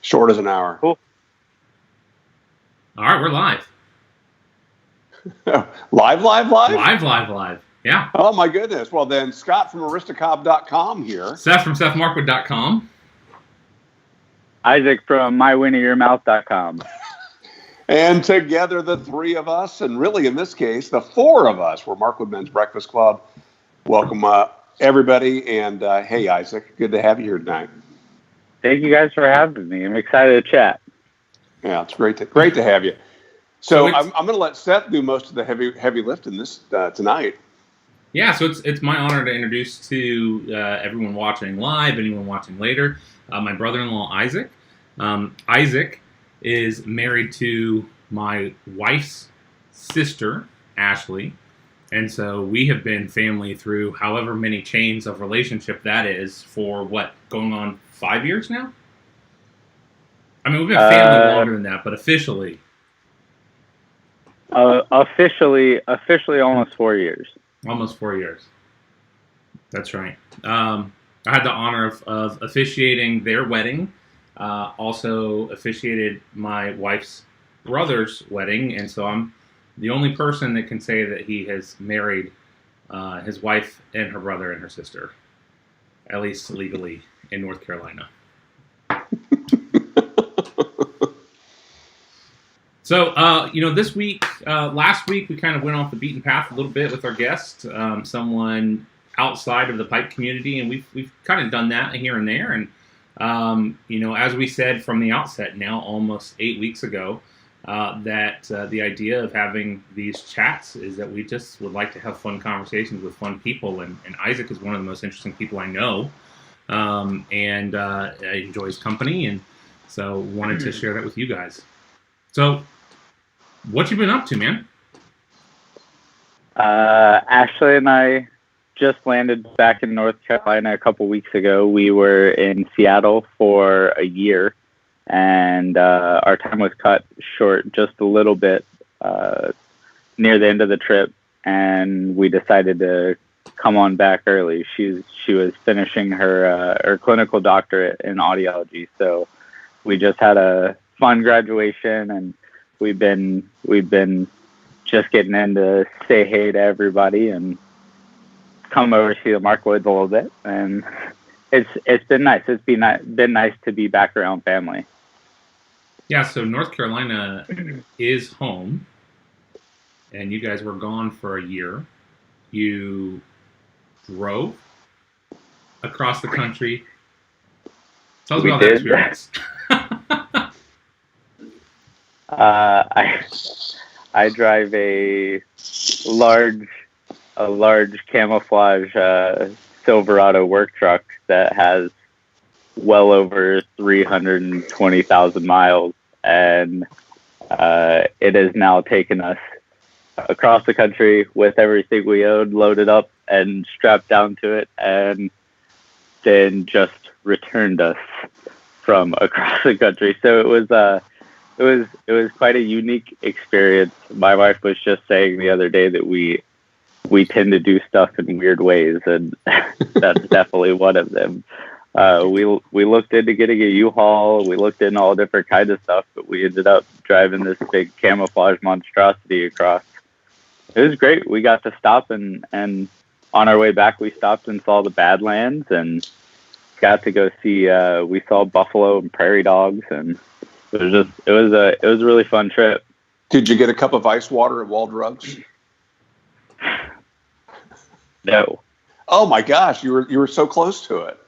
Short as an hour. Cool. All right, we're live. Live? Live. Yeah. Oh, my goodness. Well, then, Scott from Aristocob.com here. Seth from SethMarkwood.com. Isaac from MyWinnerYourMouth.com. And together, the three of us, and really in this case, the four of us, we're Markwood Men's Breakfast Club. Welcome, everybody. And hey, Isaac, good to have you here tonight. Thank you guys for having me. I'm excited to chat. Yeah, it's great to have you. So I'm going to let Seth do most of the heavy lifting this tonight. Yeah, so it's my honor to introduce to everyone watching live, anyone watching later, my brother-in-law, Isaac. Isaac is married to my wife's sister, Ashley. And so we have been family through however many chains of relationship that is for what, going on 5 years now? I mean, we've been family longer than that, but officially. Officially almost 4 years. Almost 4 years. That's right. I had the honor of officiating their wedding. Also officiated my wife's brother's wedding, and so I'm the only person that can say that he has married his wife and her brother and her sister, at least legally, in North Carolina. So, this week, last week, we kind of went off the beaten path a little bit with our guest, someone outside of the pipe community, and we've kind of done that here and there. And, as we said from the outset now, almost 8 weeks ago, that the idea of having these chats is that we just would like to have fun conversations with fun people. And Isaac is one of the most interesting people I know, and I enjoy his company. And so wanted to share that with you guys. So, what you been up to, man? Ashley and I just landed back in North Carolina a couple weeks ago. We were in Seattle for a year, and our time was cut short just a little bit near the end of the trip, and we decided to come on back early. She was finishing her clinical doctorate in audiology, so we just had a fun graduation, and we've been just getting in to say hey to everybody and come over to see the Markwoods a little bit, and it's been nice. It's been nice to be back around family. Yeah, so North Carolina is home, and you guys were gone for a year. You drove across the country. Tell us about that experience. I drive a large camouflage Silverado work truck that has well over 320,000 miles, and it has now taken us across the country with everything we owned loaded up and strapped down to it, and then just returned us from across the country. So it was quite a unique experience. My wife was just saying the other day that we tend to do stuff in weird ways, and that's definitely one of them. We looked into getting a U-Haul. We looked into all different kinds of stuff, but we ended up driving this big camouflage monstrosity across. It was great. We got to stop, and on our way back, we stopped and saw the Badlands, and got to go see. We saw buffalo and prairie dogs, and it was a really fun trip. Did you get a cup of ice water at Wall Drugs? No. Oh my gosh, you were so close to it.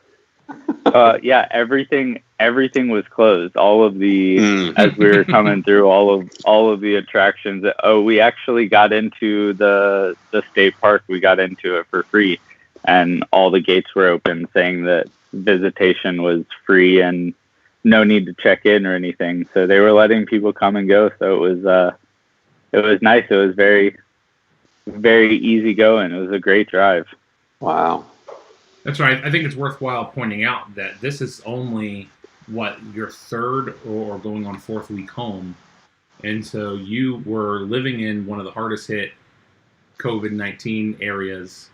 Yeah, everything was closed. All of the as we were coming through, all of the attractions. Oh, we actually got into the state park. We got into it for free, and all the gates were open, saying that visitation was free and no need to check in or anything. So they were letting people come and go. So it was nice. It was very, very easy going. It was a great drive. Wow. That's right. I think it's worthwhile pointing out that this is only, your third or going on fourth week home. And so you were living in one of the hardest hit COVID-19 areas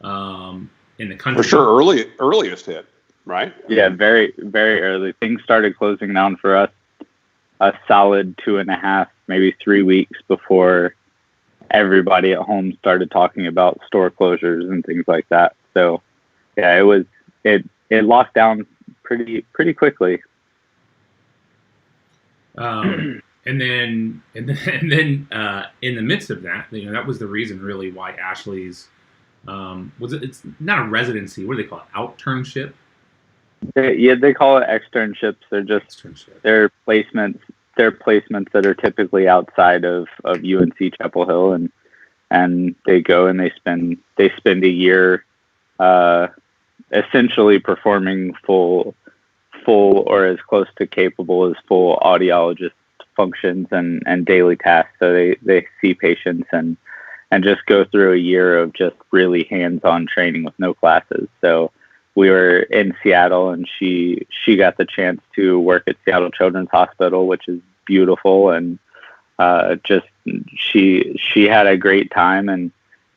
in the country. For sure, earliest hit. right? Yeah, very, very early. Things started closing down for us a solid 2.5, maybe 3 weeks before everybody at home started talking about store closures and things like that. So yeah, it locked down pretty quickly. And then in the midst of that, that was the reason really why Ashley's it's not a residency. What do they call it? Outternship? They call it externships. They're just Externship. they're placements. They're placements that are typically outside of UNC Chapel Hill, and they go and they spend a year, essentially performing full or as close to capable as full audiologist functions and daily tasks. So they see patients and just go through a year of just really hands-on training with no classes. So we were in Seattle, and she got the chance to work at Seattle Children's Hospital, which is beautiful, and just she had a great time, and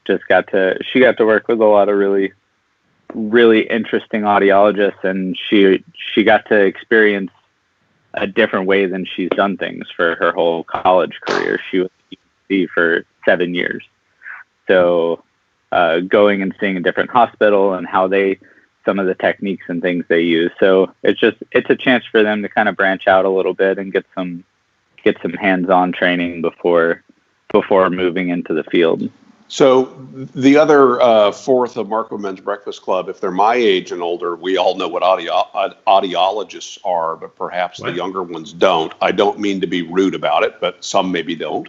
just got to work with a lot of really interesting audiologists, and she got to experience a different way than she's done things for her whole college career. She was at UNC for 7 years. So going and seeing a different hospital and how some of the techniques and things they use. So it's a chance for them to kind of branch out a little bit and get some hands-on training before moving into the field. So the other fourth of Markwood Men's Breakfast Club, if they're my age and older, we all know what audiologists are, but perhaps the younger ones don't. I don't mean to be rude about it, but some maybe don't.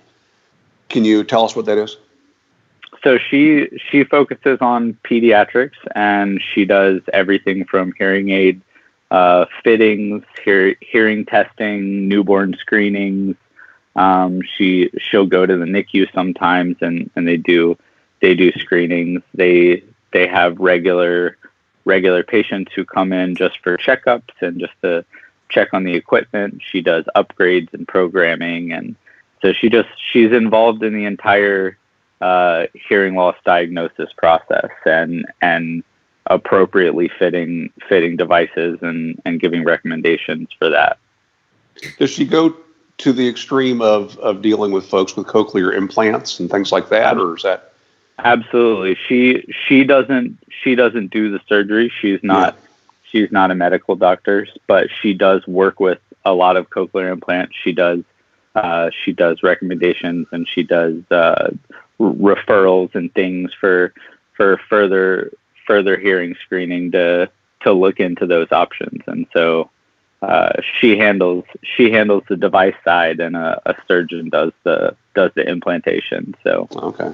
Can you tell us what that is? So she focuses on pediatrics, and she does everything from hearing aid fittings, hearing testing, newborn screenings. She'll go to the NICU sometimes, and they do screenings. They have regular patients who come in just for checkups and just to check on the equipment. She does upgrades and programming, and so she's involved in the entire hearing loss diagnosis process and appropriately fitting devices and giving recommendations for that. Does she go to the extreme of dealing with folks with cochlear implants and things like that, or is that? Absolutely. She doesn't do the surgery. She's not a medical doctor, but she does work with a lot of cochlear implants. She does recommendations, and she does referrals and things for further hearing screening to look into those options. And so she handles the device side, and a surgeon does the implantation. So okay.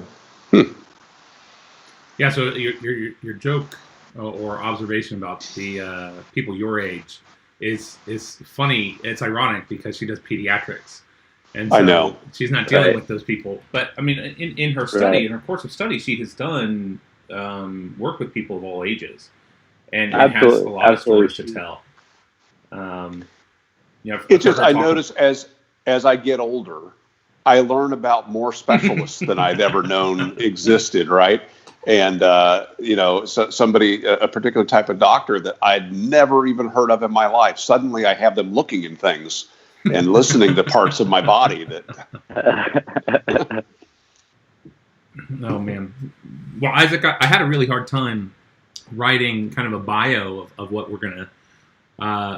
Yeah. So your joke or observation about the people your age is funny. It's ironic because she does pediatrics, and so I know she's not dealing with those people. But I mean, in her study, in her course of study, she has done work with people of all ages, and has a lot of stories to tell. It's just I notice as I get older, I learn about more specialists than I've ever known existed, right? And somebody, a particular type of doctor that I'd never even heard of in my life, suddenly I have them looking in things and listening to parts of my body that. Oh man. Well, Isaac, I had a really hard time writing kind of a bio of what we're gonna,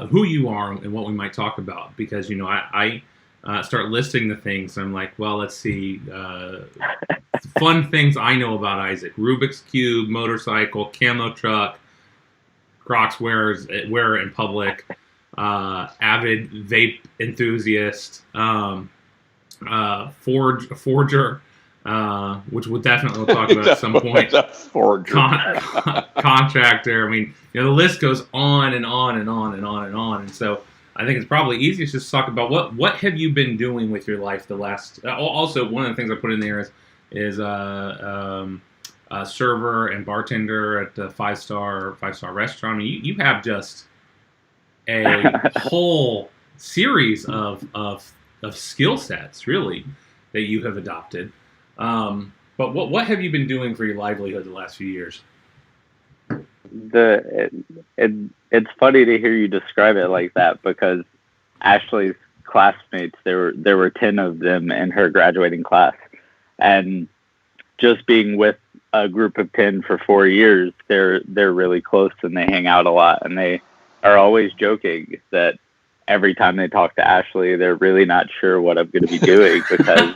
who you are and what we might talk about, because I start listing the things, and I'm like, well, let's see, fun things I know about Isaac: Rubik's Cube, motorcycle, camo truck, Crocs wearer in public, avid vape enthusiast, forger. Which we'll definitely talk about at some point. Contractor. I mean, the list goes on and on and on and on and on. And so I think it's probably easiest just to talk about what have you been doing with your life the last. Also, one of the things I put in there is server and bartender at a five-star restaurant. I mean, you have just a whole series of skill sets, really, that you have adopted. But what have you been doing for your livelihood the last few years? it's funny to hear you describe it like that, because Ashley's classmates, there were 10 of them in her graduating class, and just being with a group of 10 for 4 years, they're really close and they hang out a lot, and they are always joking that every time they talk to Ashley, they're really not sure what I'm going to be doing, because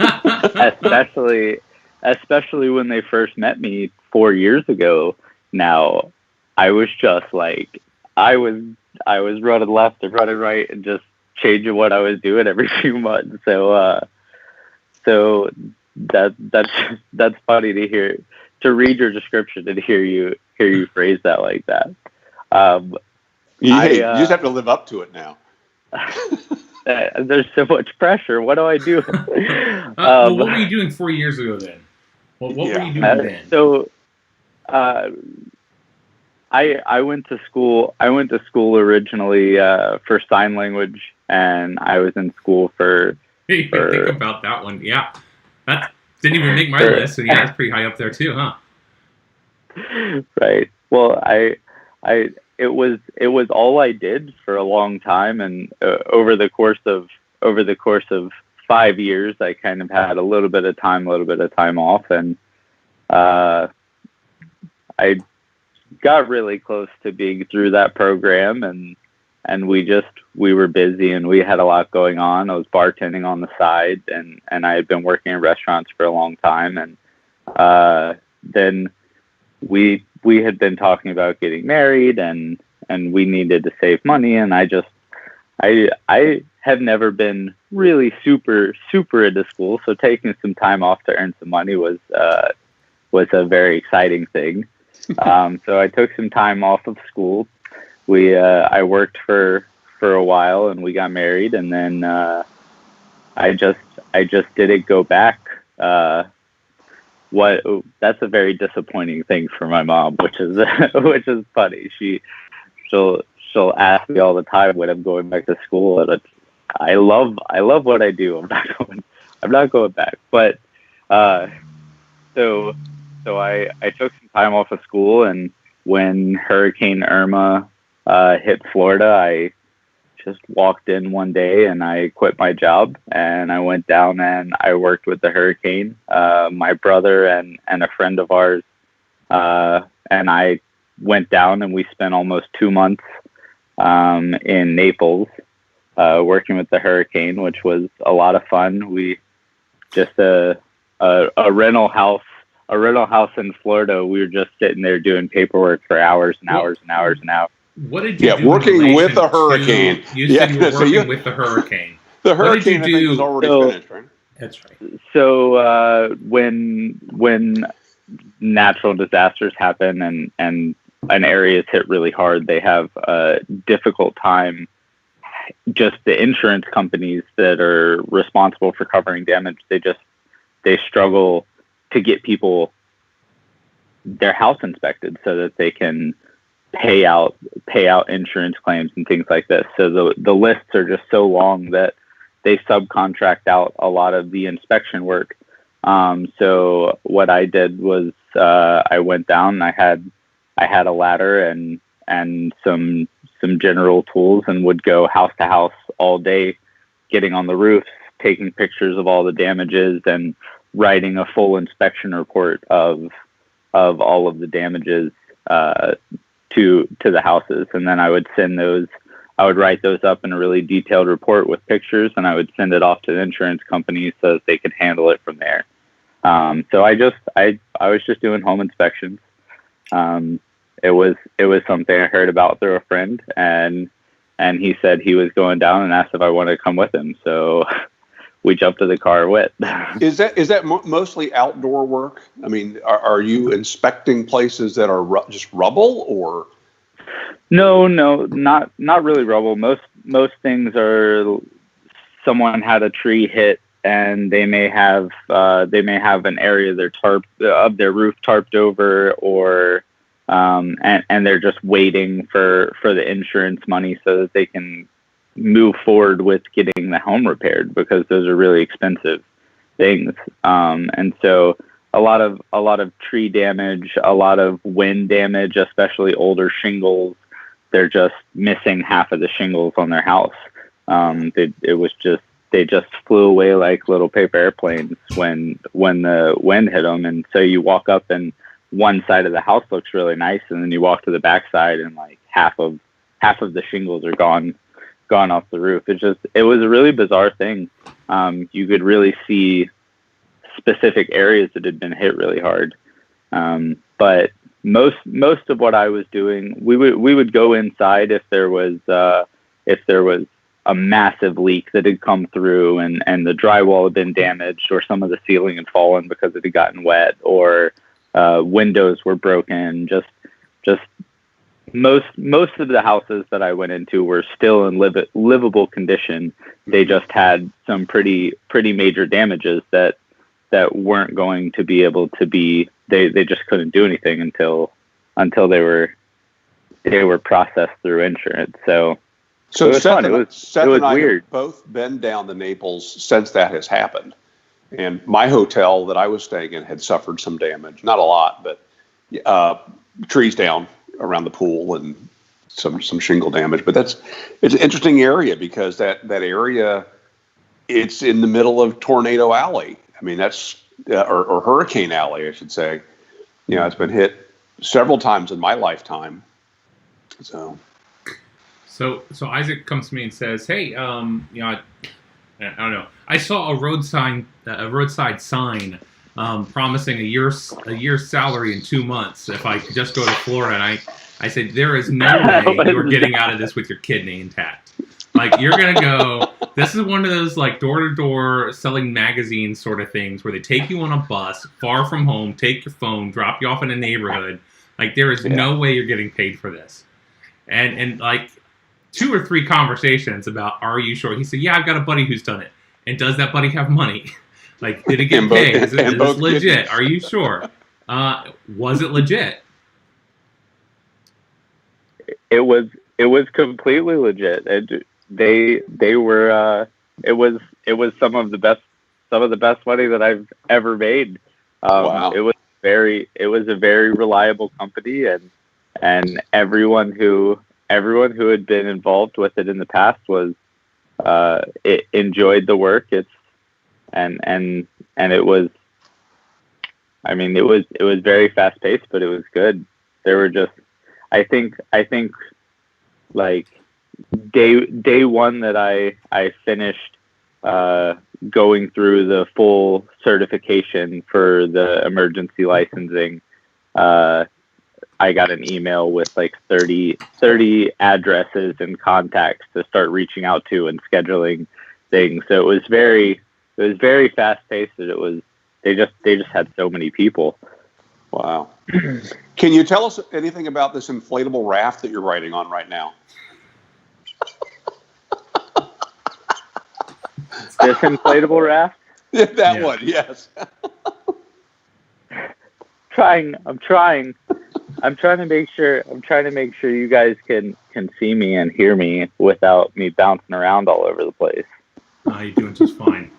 especially when they first met me 4 years ago now, I was just like, I was running left and running right and just changing what I was doing every few months. So that's funny to hear, to read your description and hear you phrase that like that. You just have to live up to it now. There's so much pressure. What do I do? Well, what were you doing 4 years ago then? Well, what were you doing then? So, I went to school. I went to school originally for sign language, and I was in school for. Think about that one. Yeah, that didn't even make my list. So yeah, it's pretty high up there too, huh? Right. Well, it was all I did for a long time, and over the course of 5 years, I kind of had a little bit of time off, and I got really close to being through that program, and we were busy and we had a lot going on. I was bartending on the side, and I had been working in restaurants for a long time, and then we had been talking about getting married, and we needed to save money, and I have never been really super into school, so taking some time off to earn some money was a very exciting thing. So I took some time off of school. I worked for a while, and we got married, and then I just didn't go back. That's a very disappointing thing for my mom, which is funny. She'll ask me all the time when I'm going back to school, and I love what I do. I'm not going back. But so I took some time off of school, and when Hurricane Irma hit Florida, I just walked in one day and I quit my job, and I went down and I worked with the hurricane. My brother and a friend of ours and I went down, and we spent almost 2 months in Naples working with the hurricane, which was a lot of fun. We just a rental house in Florida. We were just sitting there doing paperwork for hours and hours and hours and hours. What did you do? Working with a hurricane. You said you were working with the hurricane. The hurricane, I think, was already finished, right? That's right. So when natural disasters happen and an area is hit really hard, they have a difficult time. Just the insurance companies that are responsible for covering damage, they struggle to get people their house inspected so that they can pay out insurance claims and things like this. So the lists are just so long that they subcontract out a lot of the inspection work. So what I did was I went down. I had a ladder and some general tools, and would go house to house all day, getting on the roofs, taking pictures of all the damages, and writing a full inspection report of all of the damages to the houses. And then I would write those up in a really detailed report with pictures, and I would send it off to the insurance company so that they could handle it from there. So I was just doing home inspections. It was something I heard about through a friend, and he said he was going down and asked if I wanted to come with him. So we jumped to the car and went. Is that mostly outdoor work? I mean, are you inspecting places that are just rubble, or? No, not really rubble. Most things are someone had a tree hit, and they may have an area of their roof tarped over, or and they're just waiting for the insurance money so that they can move forward with getting the home repaired, because those are really expensive things. And so a a lot of tree damage, a lot of wind damage, especially older shingles. They're just missing half of the shingles on their house. They just flew away like little paper airplanes when the wind hit them. And so you walk up and one side of the house looks really nice, and then you walk to the back side and like half of the shingles are gone off the roof. It was a really bizarre thing. You could really see specific areas that had been hit really hard. But most of what I was doing, we would go inside if there was a massive leak that had come through and the drywall had been damaged, or some of the ceiling had fallen because it had gotten wet, or windows were broken. Just most of the houses that I went into were still in livable condition. They just had some pretty major damages that weren't going to be able to be. They just couldn't do anything until they were processed through insurance. So it was fun. It was weird. Have both been down to Naples since that has happened, and my hotel that I was staying in had suffered some damage. Not a lot, but trees down around the pool and some shingle damage. But it's an interesting area because that area, it's in the middle of Tornado Alley. I mean, that's or Hurricane Alley, I should say. It's been hit several times in my lifetime. So Isaac comes to me and says, "Hey, I don't know. I saw a roadside sign promising a year's salary in 2 months if I could just go to Florida." And I said, "There is no way you're getting out of this with your kidney intact. Like, you're gonna go. This is one of those like door-to-door selling magazines sort of things where they take you on a bus far from home, take your phone, drop you off in a neighborhood. Like, there is no way you're getting paid for this." And like 2 or 3 conversations about, "Are you sure?" He said, "Yeah, I've got a buddy who's done it." And does that buddy have money? Like, did it get paid? Is this legit? Are you sure? Was it legit? It was completely legit. They were. It was some of the best money that I've ever made. Wow. It was a very reliable company, and everyone who had been involved with it in the past it enjoyed the work. And it was, I mean, it was very fast paced, but it was good. There were just, I think like day one that I finished going through the full certification for the emergency licensing, I got an email with like 30 addresses and contacts to start reaching out to and scheduling things. So it was very fast paced. They just had so many people. Wow. Can you tell us anything about this inflatable raft that you're riding on right now? This inflatable raft? That one, yes. I'm trying to make sure you guys can see me and hear me without me bouncing around all over the place. You're doing just fine.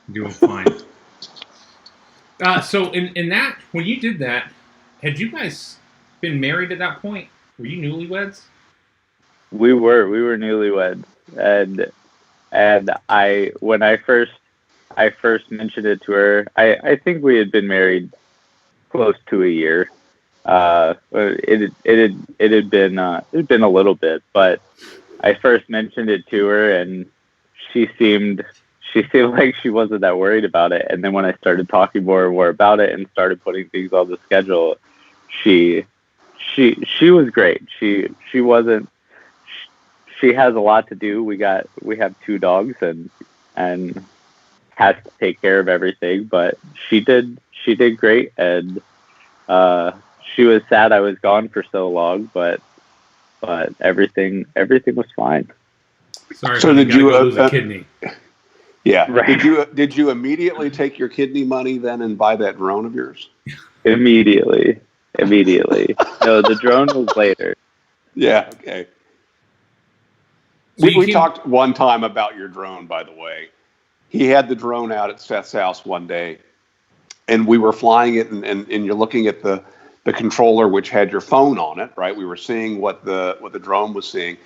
You're doing fine. So in that, when you did that, had you guys been married at that point? Were you newlyweds? We were newlyweds, and when I first mentioned it to her, I think we had been married close to a year. It had been a little bit, but I first mentioned it to her, and she seemed like she wasn't that worried about it. And then when I started talking more and more about it and started putting things on the schedule, she was great. She wasn't. She has a lot to do. We have 2 dogs and has to take care of everything. But she did great, and she was sad I was gone for so long. But everything was fine. Sorry, so did you lose a kidney? Yeah. Right. Did you immediately take your kidney money then and buy that drone of yours? Immediately. No, the drone was later. Yeah. Okay. So we talked one time about your drone, by the way. He had the drone out at Seth's house one day, and we were flying it, and you're looking at the controller, which had your phone on it, right? We were seeing what the drone was seeing.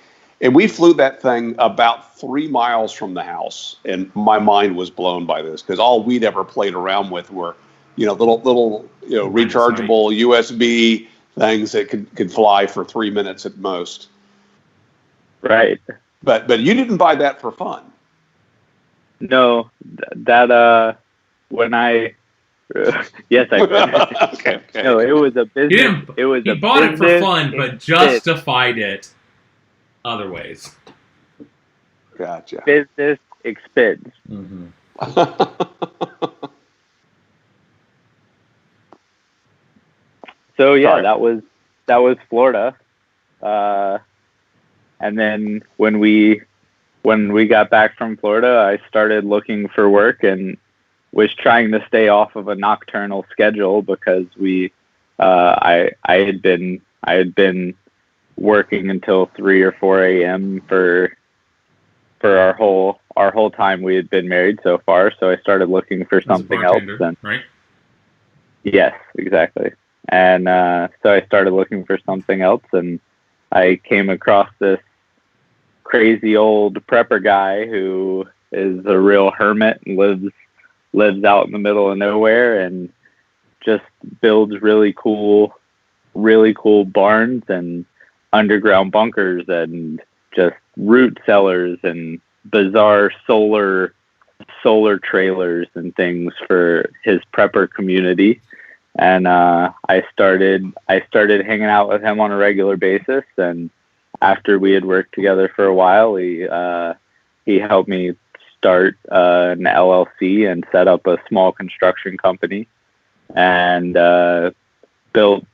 And we flew that thing about 3 miles from the house, and my mind was blown by this, because all we'd ever played around with were, little rechargeable USB things that could fly for 3 minutes at most. Right. But you didn't buy that for fun. No, that when I yes, I did. Okay. No, it was a business. He bought it for fun, but justified it other ways. Gotcha. Business expense. Mm-hmm. So yeah, that was Florida, and then when we got back from Florida, I started looking for work and was trying to stay off of a nocturnal schedule, because I had been working until 3 or 4 a.m. for our whole time we had been married so far. So I started looking for something else. And, right? Yes, exactly. And so I started looking for something else, and I came across this crazy old prepper guy who is a real hermit and lives out in the middle of nowhere and just builds really cool barns and underground bunkers and just root cellars and bizarre solar trailers and things for his prepper community. And I started hanging out with him on a regular basis, and after we had worked together for a while, he helped me start an LLC and set up a small construction company, and built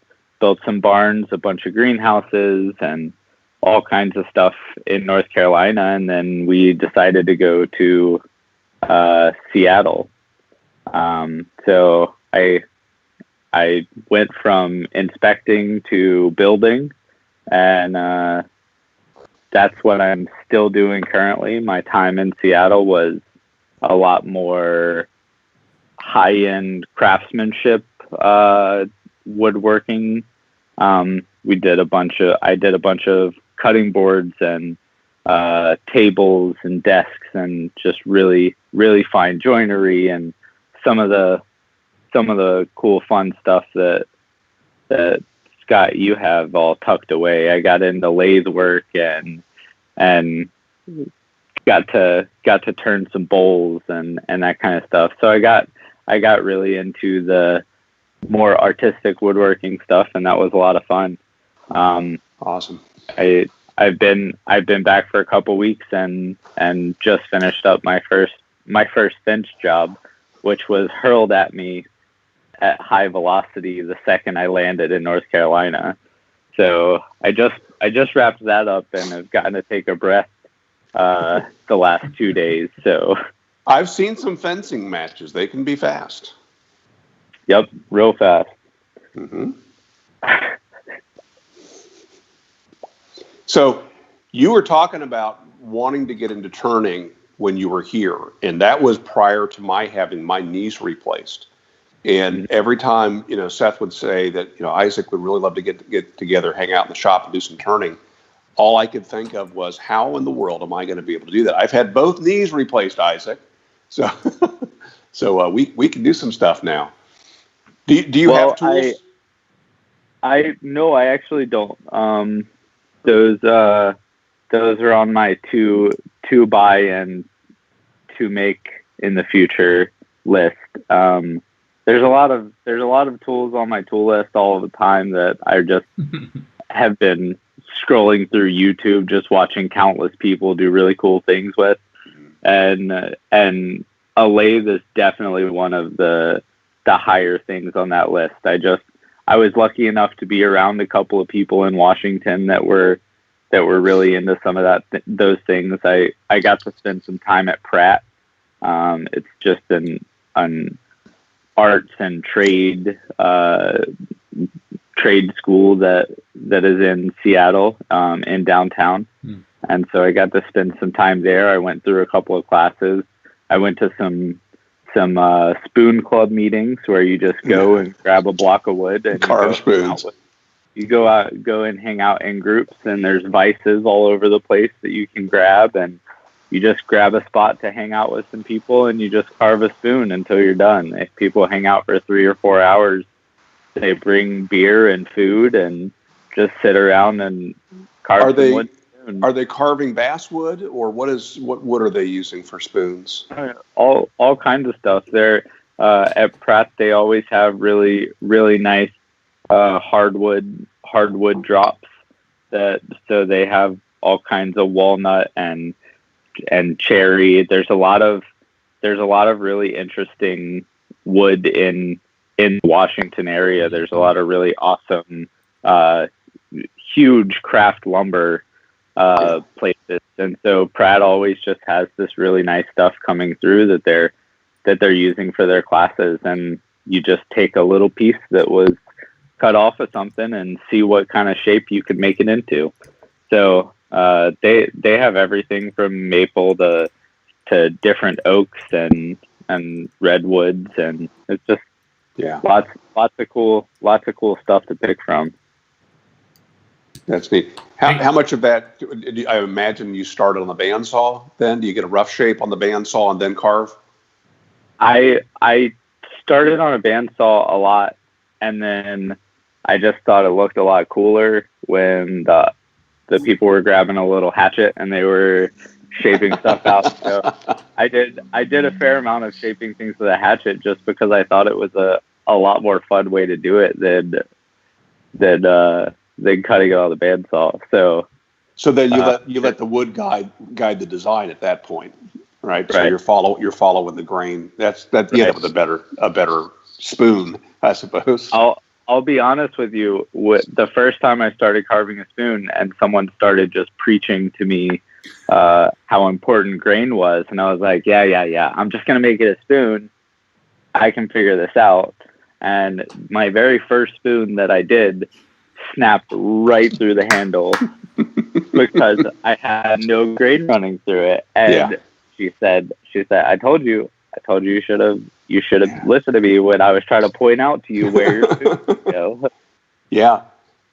some barns, a bunch of greenhouses, and all kinds of stuff in North Carolina. And then we decided to go to Seattle. So I went from inspecting to building, and that's what I'm still doing currently. My time in Seattle was a lot more high-end craftsmanship, woodworking. I did a bunch of cutting boards and tables and desks, and just really, really fine joinery, and some of the cool, fun stuff that Scott, you have all tucked away. I got into lathe work and got to turn some bowls and that kind of stuff. So I got really into the more artistic woodworking stuff, and that was a lot of fun. Awesome. I've been back for a couple weeks and just finished up my first bench job, which was hurled at me at high velocity the second I landed in North Carolina. So I just wrapped that up and have gotten to take a breath the last 2 days. So I've seen some fencing matches. They can be fast. Yep, real fast. Mm-hmm. So you were talking about wanting to get into turning when you were here, and that was prior to my having my knees replaced. And every time, Seth would say that, Isaac would really love to get together, hang out in the shop and do some turning. All I could think of was, how in the world am I going to be able to do that? I've had both knees replaced, Isaac. So we can do some stuff now. Do you have tools? No, I actually don't. Those are on my to buy and to make in the future list. There's a lot of tools on my tool list all the time that I just have been scrolling through YouTube, just watching countless people do really cool things with, and a lathe is definitely one of the higher things on that list. I was lucky enough to be around a couple of people in Washington that were really into some of those things. I got to spend some time at Pratt. It's just an arts and trade school that is in Seattle, in downtown. And so I got to spend some time there. I went through a couple of classes. I went to some some spoon club meetings where you just go and grab a block of wood and carve spoons. You go and hang out in groups, and there's vices all over the place that you can grab, and you just grab a spot to hang out with some people, and you just carve a spoon until you're done. If people hang out for 3 or 4 hours, they bring beer and food and just sit around and carve some wood. Are they carving basswood, or what wood are they using for spoons? All kinds of stuff. They're at Pratt. They always have really nice hardwood drops. So they have all kinds of walnut and cherry. There's a lot of really interesting wood in the Washington area. There's a lot of really awesome huge craft lumber places, and so Pratt always just has this really nice stuff coming through that they're using for their classes, and you just take a little piece that was cut off of something and see what kind of shape you could make it into. So they have everything from maple to different oaks and redwoods, and it's just lots of cool stuff to pick from. That's neat. How much of that, I imagine you started on the bandsaw then? Do you get a rough shape on the bandsaw and then carve? I started on a bandsaw a lot, and then I just thought it looked a lot cooler when the people were grabbing a little hatchet and they were shaping stuff out. So I did a fair amount of shaping things with a hatchet just because I thought it was a lot more fun way to do it than cutting it on the bandsaw. So then you let the wood guide the design at that point, right? So you're following the grain. You end up with a better spoon, I suppose. I'll be honest with you. The first time I started carving a spoon, and someone started just preaching to me how important grain was, and I was like, yeah, I'm just gonna make it a spoon. I can figure this out. And my very first spoon that I did snapped right through the handle because I had no grain running through it. And she said, I told you you should have listened to me when I was trying to point out to you where your spoon would go. Yeah.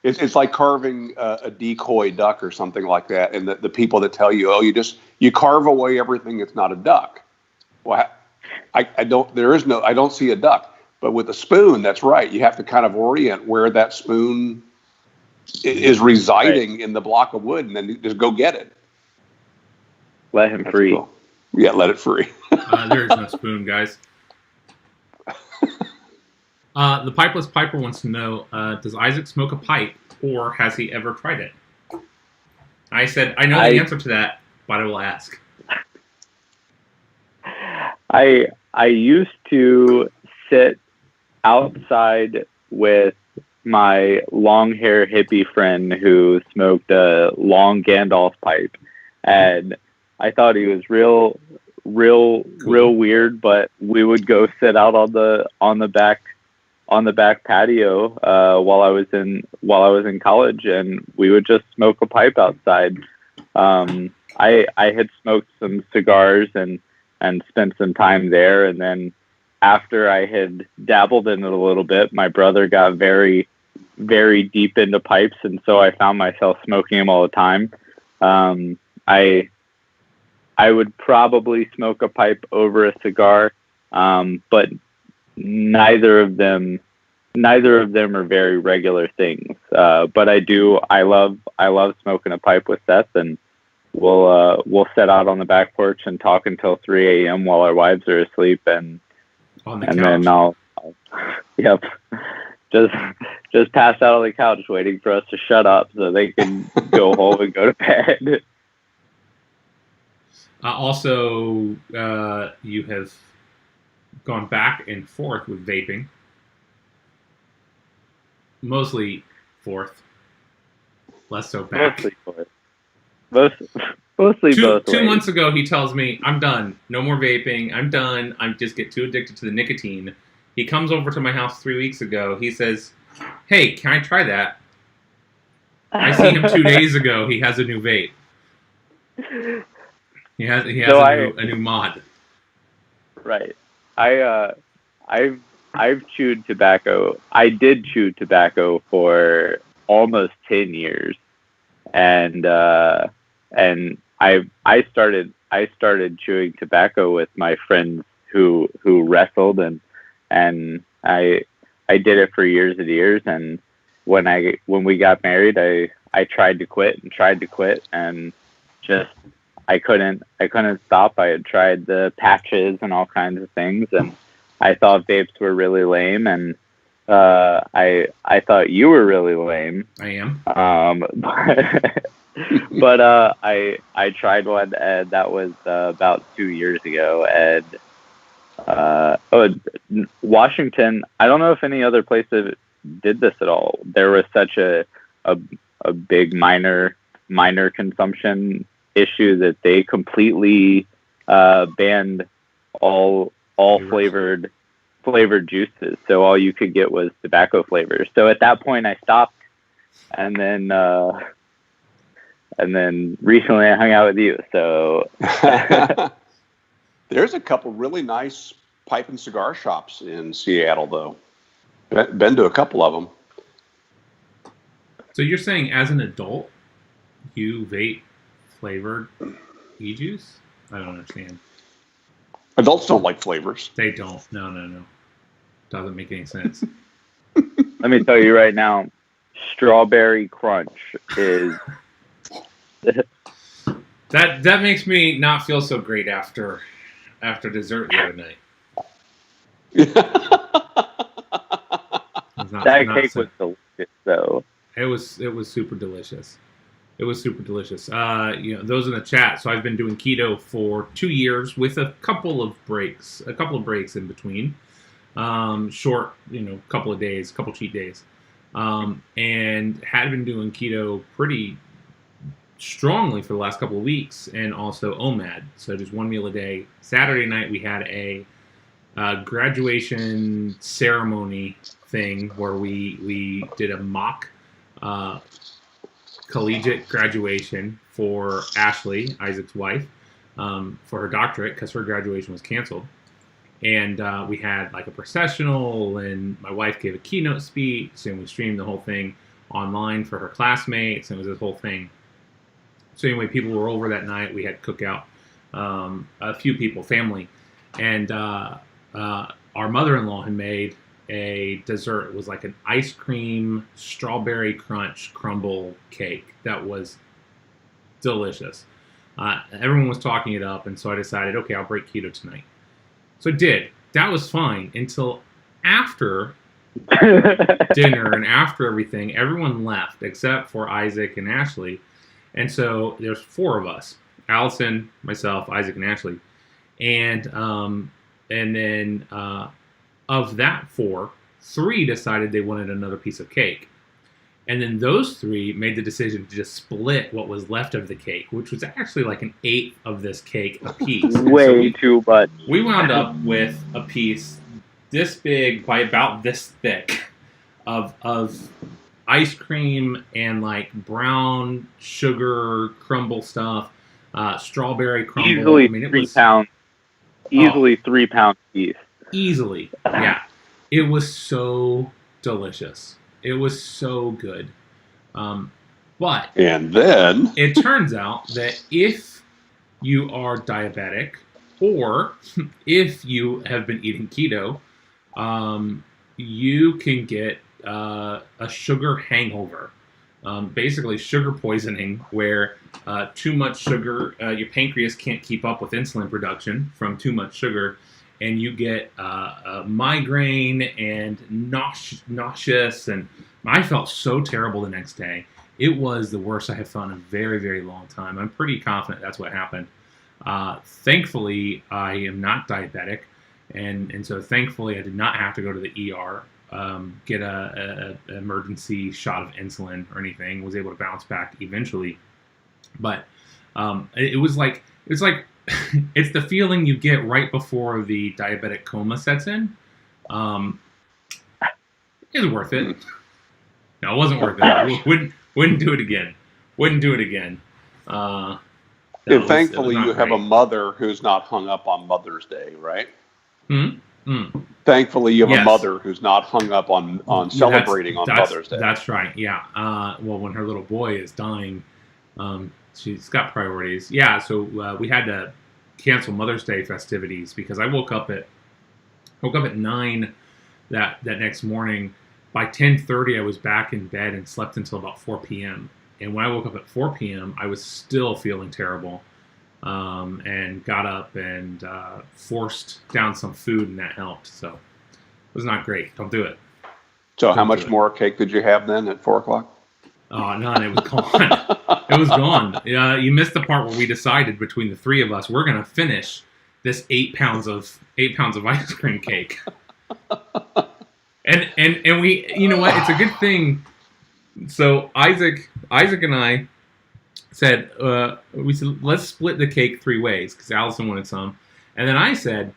It's like carving a decoy duck or something like that. And the people that tell you, you carve away everything. It's not a duck. Well, I don't see a duck. But with a spoon, that's right. You have to kind of orient where that spoon is residing in the block of wood, and then just go get it. Let him free. Cool. Yeah, let it free. There is no spoon, guys. The Pipeless Piper wants to know, does Isaac smoke a pipe, or has he ever tried it? I said, I know the answer to that, but I will ask. I used to sit outside with my long hair hippie friend who smoked a long Gandalf pipe, and I thought he was real weird, but we would go sit out on the back patio while I was in college, and we would just smoke a pipe outside. I had smoked some cigars and spent some time there, and then after I had dabbled in it a little bit, my brother got very, very deep into pipes, and so I found myself smoking them all the time. I would probably smoke a pipe over a cigar, but neither of them are very regular things. But I love smoking a pipe with Seth, and we'll sit out on the back porch and talk until 3 a.m. while our wives are asleep, and then I'll just pass out on the couch waiting for us to shut up so they can go home and go to bed. Also, you have gone back and forth with vaping. Mostly forth. Less so back. Mostly forth. Mostly both 2 ways. months ago, he tells me, I'm done. No more vaping. I'm done. I just get too addicted to the nicotine. He comes over to my house 3 weeks ago. He says, hey, can I try that? I seen him 2 days ago. He has a new vape. He has a new mod. Right. I've chewed tobacco. I did chew tobacco for almost 10 years, and I started chewing tobacco with my friends who wrestled, and I did it for years and years. And when we got married, I tried to quit and just I couldn't stop. I had tried the patches and all kinds of things, and I thought vapes were really lame, and I thought you were really lame. I am. But I tried one, and that was about 2 years ago. And Washington, I don't know if any other place did this at all. There was such a big minor consumption issue that they completely banned all flavored juices. So all you could get was tobacco flavors. So at that point I stopped, and then recently I hung out with you. So there's a couple really nice pipe and cigar shops in Seattle, though. Been to a couple of them. So you're saying as an adult, you vape flavored e-juice? I don't understand. Adults don't like flavors. They don't. No. Doesn't make any sense. Let me tell you right now, strawberry crunch is... That makes me not feel so great after dessert the other night. That cake was delicious, though. It was super delicious. It was super delicious. Those in the chat. So I've been doing keto for 2 years with a couple of breaks in between. Short, couple of days, couple cheat days, and had been doing keto pretty strongly for the last couple of weeks, and also OMAD, so just one meal a day. Saturday night we had a graduation ceremony thing where we did a mock collegiate graduation for Ashley, Isaac's wife, for her doctorate, because her graduation was canceled. And we had like a processional, and my wife gave a keynote speech, and we streamed the whole thing online for her classmates, and it was this whole thing. So anyway, people were over that night. We had cookout, a few people, family, and our mother-in-law had made a dessert. It was like an ice cream strawberry crunch crumble cake that was delicious. Everyone was talking it up, and so I decided, okay, I'll break keto tonight. So I did. That was fine until after dinner and after everything. Everyone left except for Isaac and Ashley. And so there's 4 of us: Allison, myself, Isaac, and Ashley. And then of that 4, 3 decided they wanted another piece of cake. And then those 3 made the decision to just split what was left of the cake, which was actually like 1/8 of this cake a piece. Way too much. We wound up with a piece this big by about this thick of ice cream and like brown sugar crumble stuff, strawberry crumble. Easily 3 pounds. Easily 3 pound piece. Easily, yeah. It was so delicious. It was so good. But and then it turns out that if you are diabetic or if you have been eating keto, you can get a sugar hangover. Basically sugar poisoning, where too much sugar, your pancreas can't keep up with insulin production from too much sugar, and you get a migraine and nauseous, and I felt so terrible the next day. It was the worst I have felt in a very, very long time. I'm pretty confident that's what happened. Thankfully, I am not diabetic, and so thankfully I did not have to go to the ER, get a emergency shot of insulin or anything. Was able to bounce back eventually, but it was like it's the feeling you get right before the diabetic coma sets in. It's worth it. No, it wasn't worth it. Wouldn't do it again. Wouldn't do it again. Thankfully, you have a mother who's not hung up on Mother's Day, right? Thankfully, you have Yes. a mother who's not hung up on celebrating on Mother's Day. That's right. Yeah. Well, when her little boy is dying, she's got priorities. Yeah. So we had to cancel Mother's Day festivities because I woke up at 9 that next morning. By 10:30, I was back in bed and slept until about 4 p.m. And when I woke up at 4 p.m., I was still feeling terrible, and got up and forced down some food, and that helped. So it was not great. Don't do it. So how much more cake did you have then at 4 o'clock? Oh, none. It was gone. It was gone. You missed the part where we decided between the three of us we're going to finish this 8 pounds of ice cream cake. And we, you know what? It's a good thing. So Isaac and I said, let's split the cake 3 ways because Allison wanted some, and then I said,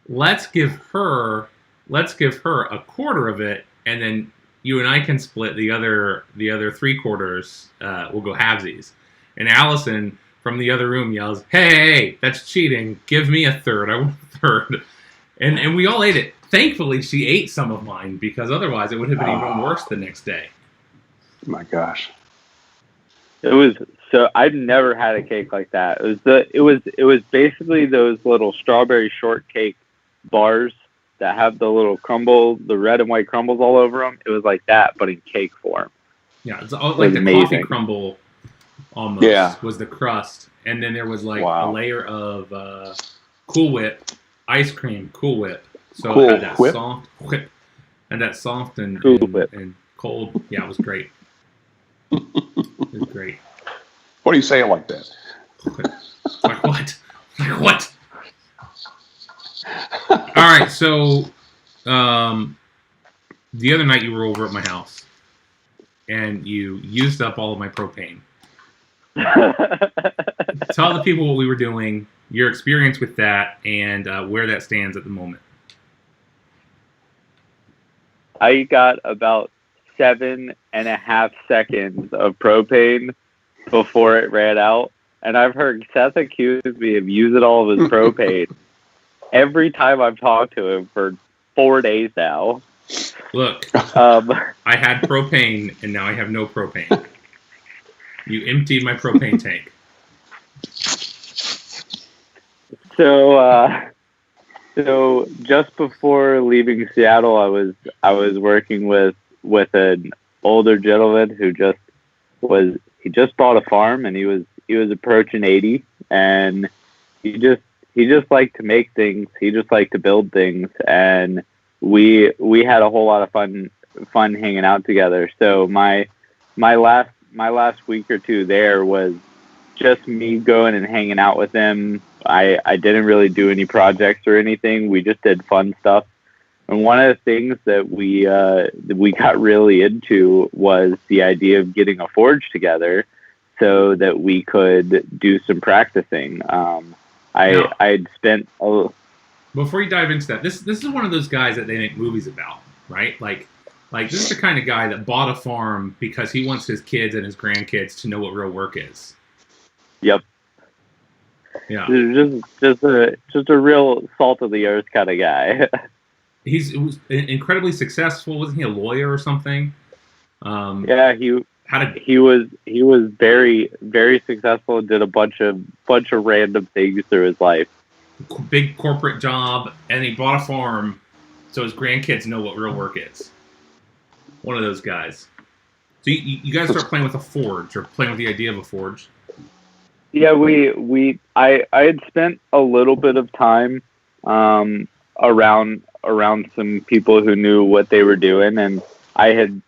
let's give her a quarter of it, and then you and I can split the other 3/4. We'll go halvesies. And Allison from the other room yells, "Hey, that's cheating! Give me a third. I want a third." And we all ate it. Thankfully, she ate some of mine because otherwise it would have been even worse the next day. My gosh. It was so. I've never had a cake like that. It was basically those little strawberry shortcake bars that have the little crumble, the red and white crumbles all over them. It was like that, but in cake form. Yeah, it's like the amazing. coffee crumble almost was the crust, and then there was like a layer of Cool Whip ice cream, Cool Whip. So Cool it had that Whip. soft whip, and that soft and Cool Whip. and cold. Yeah, it was great. It was great. What do you say it like that? Like what? Like what? All right, so the other night you were over at my house, and you used up all of my propane. Tell the people what we were doing, your experience with that, and where that stands at the moment. I got about 7.5 seconds of propane before it ran out, and I've heard Seth accuse me of using all of his propane every time I've talked to him for 4 days now. Look, I had propane, and now I have no propane. You emptied my propane tank. So just before leaving Seattle, I was working with an older gentleman who just bought a farm, and he was approaching 80, and he just liked to make things. He just liked to build things, and we had a whole lot of fun hanging out together. So my last week or two there was just me going and hanging out with him. I didn't really do any projects or anything. We just did fun stuff. And one of the things that we got really into was the idea of getting a forge together so that we could do some practicing. I'd spent Before you dive into that, this is one of those guys that they make movies about, right? Like this is the kind of guy that bought a farm because he wants his kids and his grandkids to know what real work is. Yep. Yeah. Just a real salt of the earth kind of guy. He was incredibly successful. Wasn't he a lawyer or something? Yeah, he was very, very successful. Did a bunch of random things through his life. Big corporate job, and he bought a farm so his grandkids know what real work is. One of those guys. So you guys start playing with a forge, or playing with the idea of a forge. Yeah, I had spent a little bit of time around some people who knew what they were doing, and I had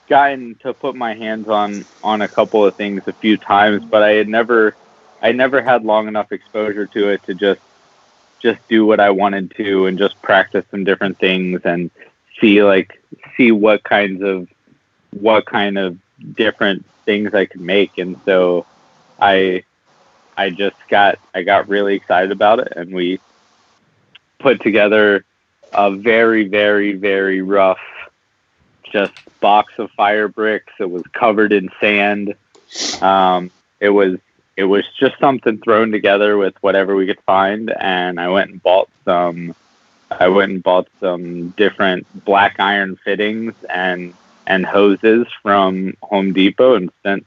gotten to put my hands on a couple of things a few times, but I never had long enough exposure to it to just do what I wanted to and just practice some different things and see what kind of different things I could make. And so I got really excited about it, and we put together a very, very, very rough just box of fire bricks. It was covered in sand. It was it was just something thrown together with whatever we could find, and I went and bought some different black iron fittings and hoses from Home Depot, and spent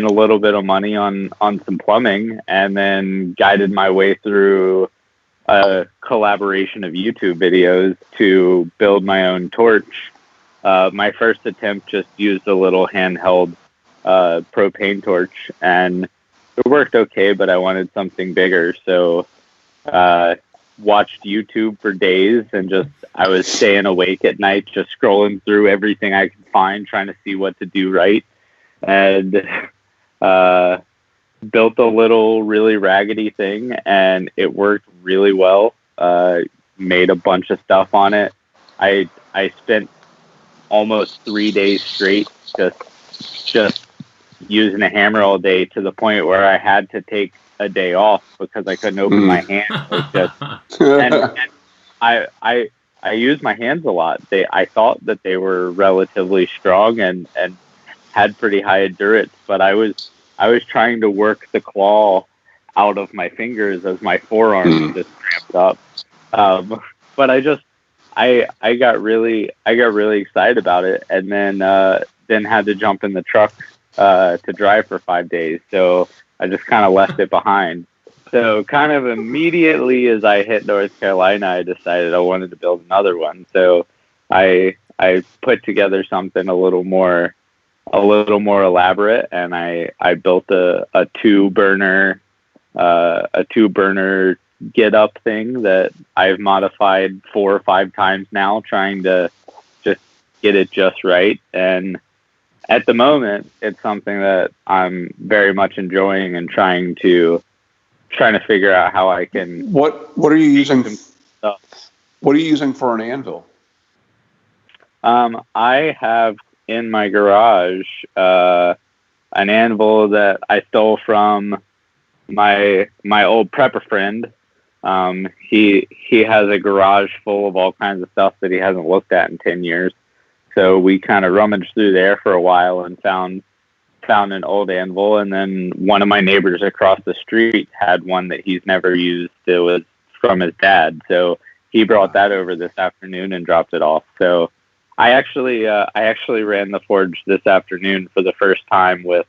a little bit of money on some plumbing, and then guided my way through a collaboration of YouTube videos to build my own torch. My first attempt just used a little handheld propane torch, and it worked okay, but I wanted something bigger. So watched YouTube for days, and I was staying awake at night, just scrolling through everything I could find, trying to see what to do right. And built a little really raggedy thing, and it worked really well. Made a bunch of stuff on it. I spent almost 3 days straight just using a hammer all day, to the point where I had to take a day off because I couldn't open my hands. And I used my hands a lot. I thought that they were relatively strong and had pretty high endurance, but I was trying to work the claw out of my fingers as my forearms just cramped up. But I got really excited about it, and then had to jump in the truck to drive for 5 days. So I just kind of left it behind. So kind of immediately as I hit North Carolina, I decided I wanted to build another one. So I put together something a little more elaborate, and I built a two burner get up thing that I've modified 4 or 5 times now, trying to just get it just right. And at the moment, it's something that I'm very much enjoying, and trying to figure out how I can. What are you using? What are you using for an anvil? I have in my garage an anvil that I stole from my old prepper friend. He has a garage full of all kinds of stuff that he hasn't looked at in 10 years. So we kind of rummaged through there for a while and found an old anvil. And then one of my neighbors across the street had one that he's never used. It was from his dad. So he brought that over this afternoon and dropped it off. So I actually ran the forge this afternoon for the first time with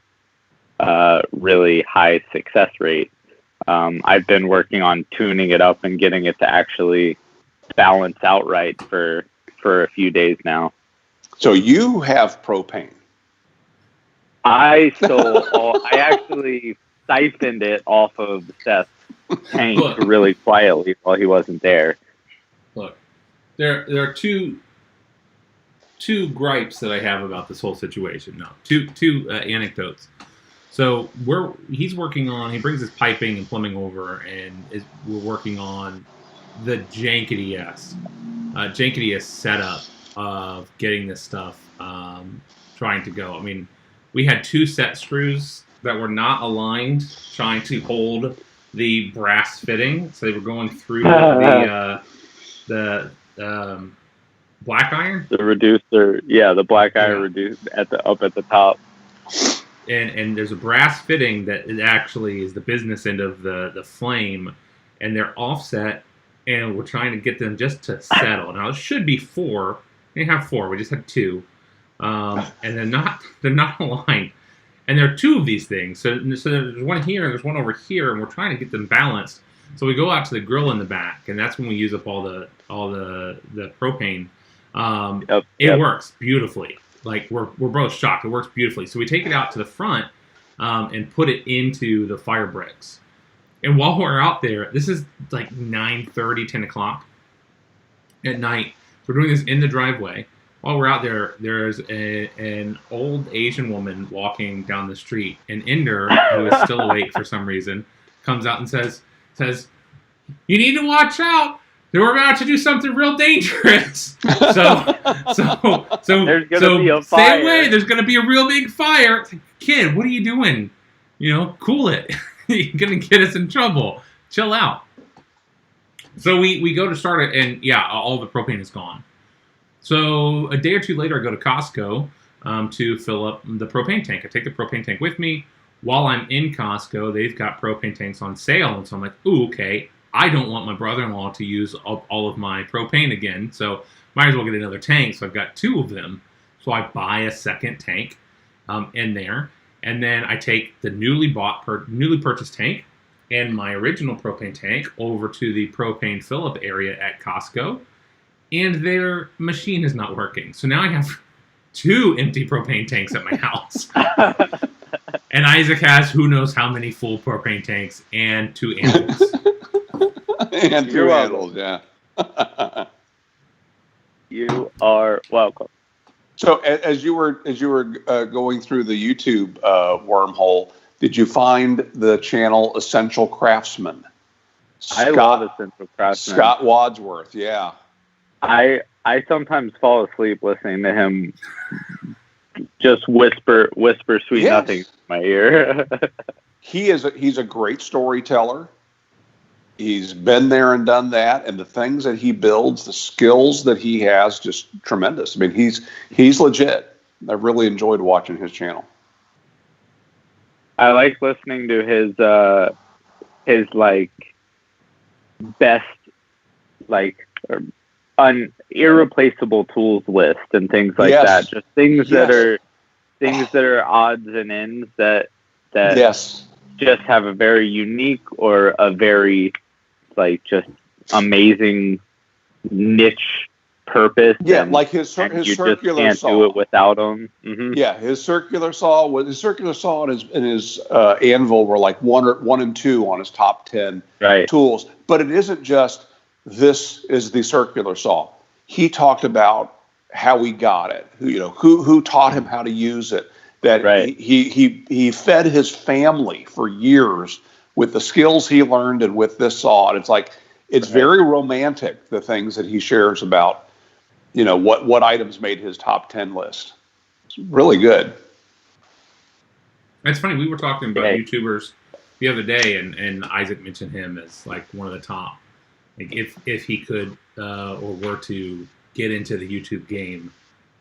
really high success rate. I've been working on tuning it up and getting it to actually balance out right for a few days now. So you have propane. I actually siphoned it off of Seth's tank really quietly while he wasn't there. Look, there are two gripes that I have about this whole situation. No, two anecdotes. So he brings his piping and plumbing over, and we're working on the janketiest setup of getting this stuff trying to go. I mean, we had 2 set screws that were not aligned, trying to hold the brass fitting, so they were going through the black iron. The reducer, yeah, the black iron reduced up at the top. And there's a brass fitting that actually is the business end of the flame, and they're offset, and we're trying to get them just to settle. Now it should be 4. We have 4. We just had 2, and they're not aligned. And there are 2 of these things. So there's one here and there's one over here, and we're trying to get them balanced. So we go out to the grill in the back, and that's when we use up all the propane. It works beautifully. Like we're both shocked. It works beautifully. So we take it out to the front and put it into the fire bricks. And while we're out there, this is like 9:30, 10 o'clock at night. We're doing this in the driveway. While we're out there, there's an old Asian woman walking down the street. And Ender, who is still awake for some reason, comes out and says, "You need to watch out. We're about to do something real dangerous." So there's gonna be a fire. Stay away. There's gonna be a real big fire. It's like, kid, what are you doing? Cool it. You're gonna get us in trouble. Chill out. So we go to start it, and all the propane is gone. So a day or two later, I go to Costco to fill up the propane tank. I take the propane tank with me. while I'm in Costco, they've got propane tanks on sale. And so I'm like, ooh, okay, I don't want my brother-in-law to use all of my propane again. So might as well get another tank. So I've got 2 of them. So I buy a second tank in there. And then I take the newly purchased tank and my original propane tank over to the propane fill-up area at Costco. And their machine is not working. So now I have 2 empty propane tanks at my house. And Isaac has who knows how many full propane tanks and 2 animals. And 2 animals, yeah. You are welcome. So as you were going through the YouTube wormhole, did you find the channel Essential Craftsman? I love Essential Craftsman. Scott Wadsworth, yeah. I sometimes fall asleep listening to him just whisper sweet nothings in my ear. He's a great storyteller. He's been there and done that, and the things that he builds, the skills that he has, just tremendous. I mean, he's legit. I've really enjoyed watching his channel. I like listening to his like best irreplaceable tools list and things like that. Just things that are odds and ends that just have a very unique or a very just amazing niche purpose. Yeah, like his circular can't saw. Do it without them. Mm-hmm. Yeah, his circular saw and his anvil were like 1 and 2 on his top 10 tools. But it isn't just this is the circular saw. He talked about how he got it. Who taught him how to use it. That he fed his family for years with the skills he learned and with this saw. And it's very romantic, the things that he shares about, what items made his top 10 list. It's really good. It's funny, we were talking about YouTubers the other day, and Isaac mentioned him as like one of the top. Like if he could or were to get into the YouTube game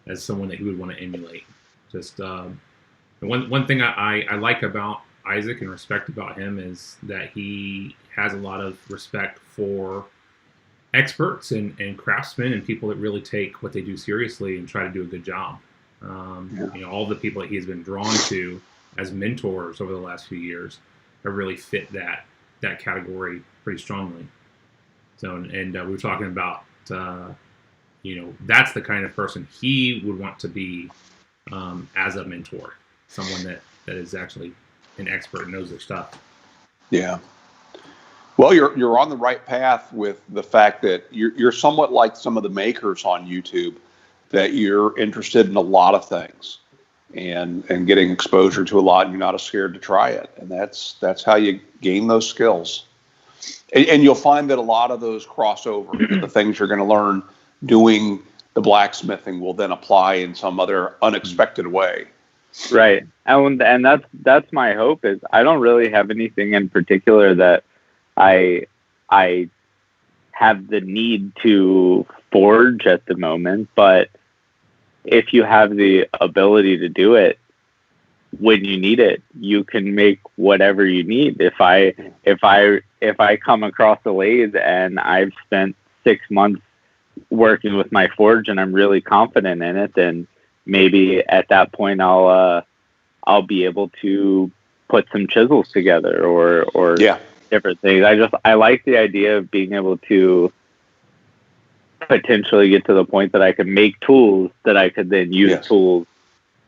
as someone that he would want to emulate. Just one thing I like about Isaac and respect about him is that he has a lot of respect for experts and craftsmen and people that really take what they do seriously and try to do a good job. All the people that he's been drawn to as mentors over the last few years have really fit that category pretty strongly. So, and we were talking about, that's the kind of person he would want to be as a mentor, someone that is actually an expert and knows their stuff. Yeah. Well, you're on the right path with the fact that you're somewhat like some of the makers on YouTube, that you're interested in a lot of things and getting exposure to a lot, and you're not scared to try it. And that's how you gain those skills. And you'll find that a lot of those crossover, the things you're going to learn doing the blacksmithing will then apply in some other unexpected way. Right. And that's my hope. Is I don't really have anything in particular that I have the need to forge at the moment, but if you have the ability to do it when you need it, you can make whatever you need. If I come across a lathe and I've spent 6 months working with my forge and I'm really confident in it, then maybe at that point I'll be able to put some chisels together or different things. I like the idea of being able to potentially get to the point that I can make tools that I could then use tools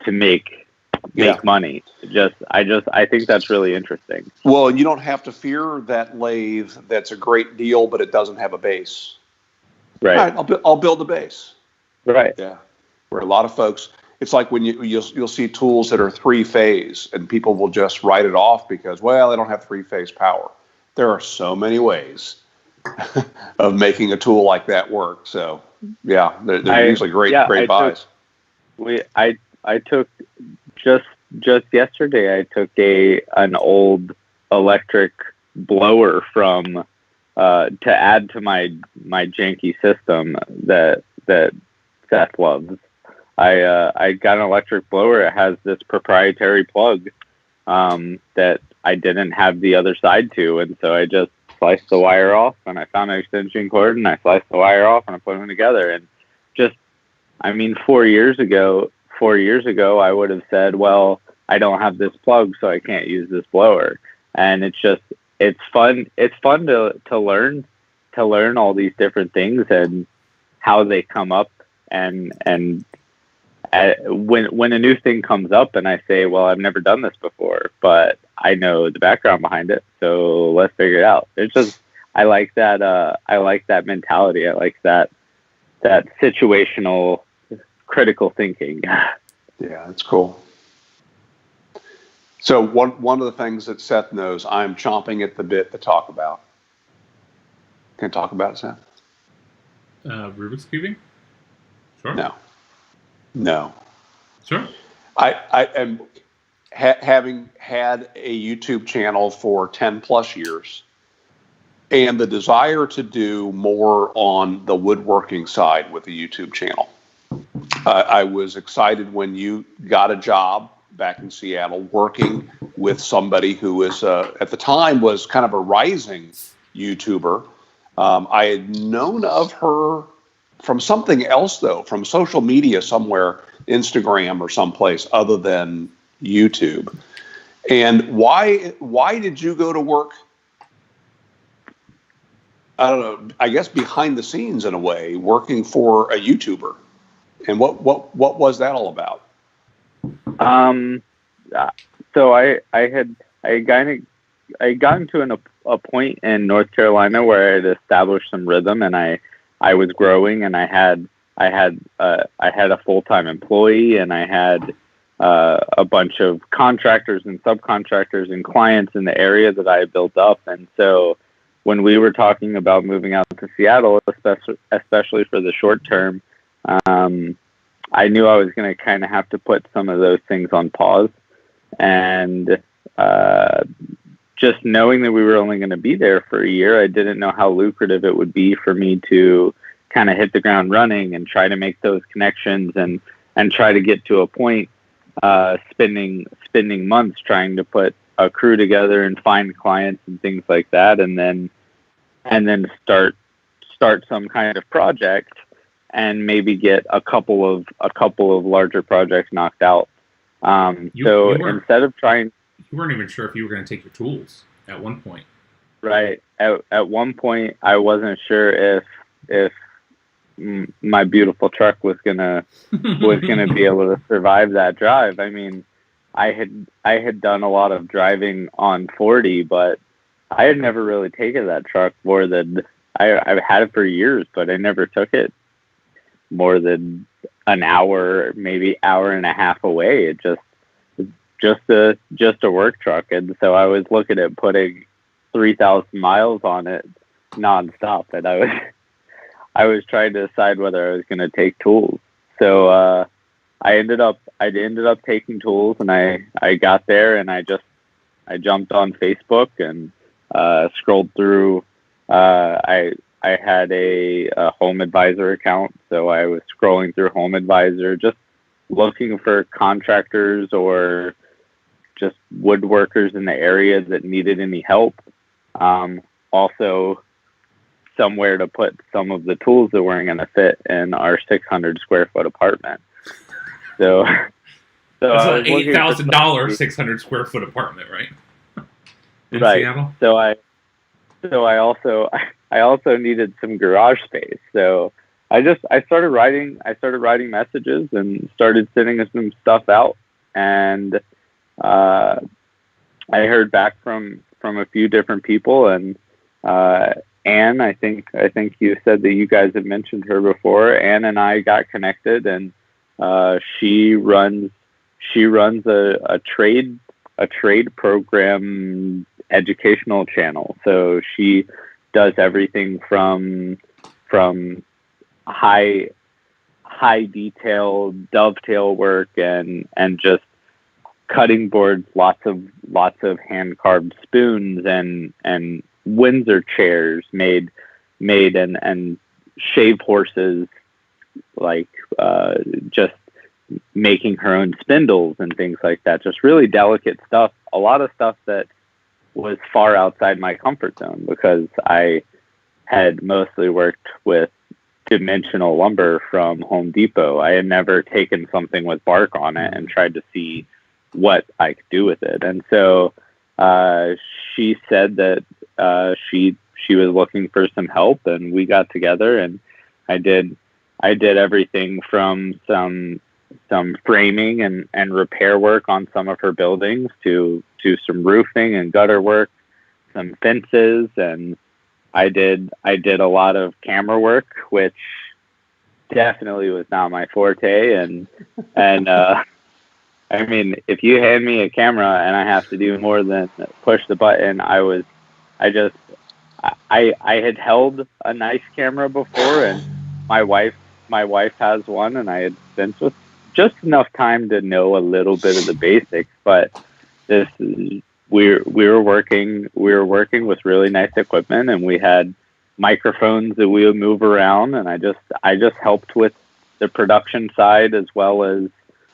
to make money. I think that's really interesting. Well, you don't have to fear that lathe that's a great deal, but it doesn't have a base. Right. All right, I'll build a base. Right. Yeah. Where a lot of folks, it's like when you'll see tools that are 3-phase, and people will just write it off because, well, they don't have 3-phase power. There are so many ways of making a tool like that work. So yeah, they're usually great buys. I took just yesterday. I took an old electric blower from to add to my janky system that Seth loves. I got an electric blower. It has this proprietary plug that I didn't have the other side to. And so I just sliced the wire off, and I found an extension cord, and I sliced the wire off, and I put them together. And just, I mean, 4 years ago, I would have said, well, I don't have this plug, so I can't use this blower. And it's fun. It's fun to learn all these different things and how they come up. And when a new thing comes up and I say, well, I've never done this before, but I know the background behind it, so let's figure it out. It's just, I like that mentality. I like that situational critical thinking. Yeah, that's cool. So one of the things that Seth knows, I'm chomping at the bit to talk about. Can I talk about it, Seth? Rubik's cubing? Sure. No. Sure. I am having had a YouTube channel for 10 plus years, and the desire to do more on the woodworking side with the YouTube channel. I was excited when you got a job back in Seattle working with somebody who was, at the time, was kind of a rising YouTuber. I had known of her from something else, though, from social media somewhere, Instagram or someplace other than YouTube. And why did you go to work, I don't know, I guess behind the scenes in a way, working for a YouTuber? And what was that all about? So I had gotten to a point in North Carolina where I had established some rhythm, and I was growing, and I had a full-time employee, and I had a bunch of contractors and subcontractors and clients in the area that I had built up. And so when we were talking about moving out to Seattle, especially for the short term, I knew I was going to kind of have to put some of those things on pause. And just knowing that we were only going to be there for a year, I didn't know how lucrative it would be for me to kind of hit the ground running and try to make those connections and try to get to a point, spending months trying to put a crew together and find clients and things like that, and then start some kind of project and maybe get a couple of larger projects knocked out. Instead of trying, you weren't even sure if you were going to take your tools at one point. Right. At one point, I wasn't sure if my beautiful truck was gonna be able to survive that drive. I mean, I had done a lot of driving on 40, but I had never really taken that truck more than I've had it for years, but I never took it more than an hour, maybe hour and a half away. It just a work truck, and so I was looking at putting 3,000 miles on it nonstop, and I was trying to decide whether I was going to take tools. So I ended up taking tools, and I got there, and I jumped on Facebook and scrolled through. I had a Home Advisor account, so I was scrolling through Home Advisor, just looking for contractors or just woodworkers in the area that needed any help. Also, somewhere to put some of the tools that weren't going to fit in our 600 square foot apartment. So that's an $8,000 600 square foot apartment, right? In right. Seattle. So I also needed some garage space. So I started writing messages and started sending some stuff out, and I heard back from a few different people, and Anne, I think you said that you guys had mentioned her before. Anne and I got connected, and she runs a trade program educational channel. So she does everything from high detail dovetail work and just cutting boards, lots of hand carved spoons and Windsor chairs made and shave horses, like just making her own spindles and things like that. Just really delicate stuff. A lot of stuff that was far outside my comfort zone because I had mostly worked with dimensional lumber from Home Depot. I had never taken something with bark on it and tried to see what I could do with it. And so she said that she was looking for some help, and we got together, and I did everything from some framing and repair work on some of her buildings to some roofing and gutter work, some fences, and I did a lot of camera work, which definitely was not my forte. And I mean, if you hand me a camera and I have to do more than push the button, I had held a nice camera before, and my wife has one, and I had spent just enough time to know a little bit of the basics. But we were working with really nice equipment, and we had microphones that we would move around, and I just helped with the production side as well as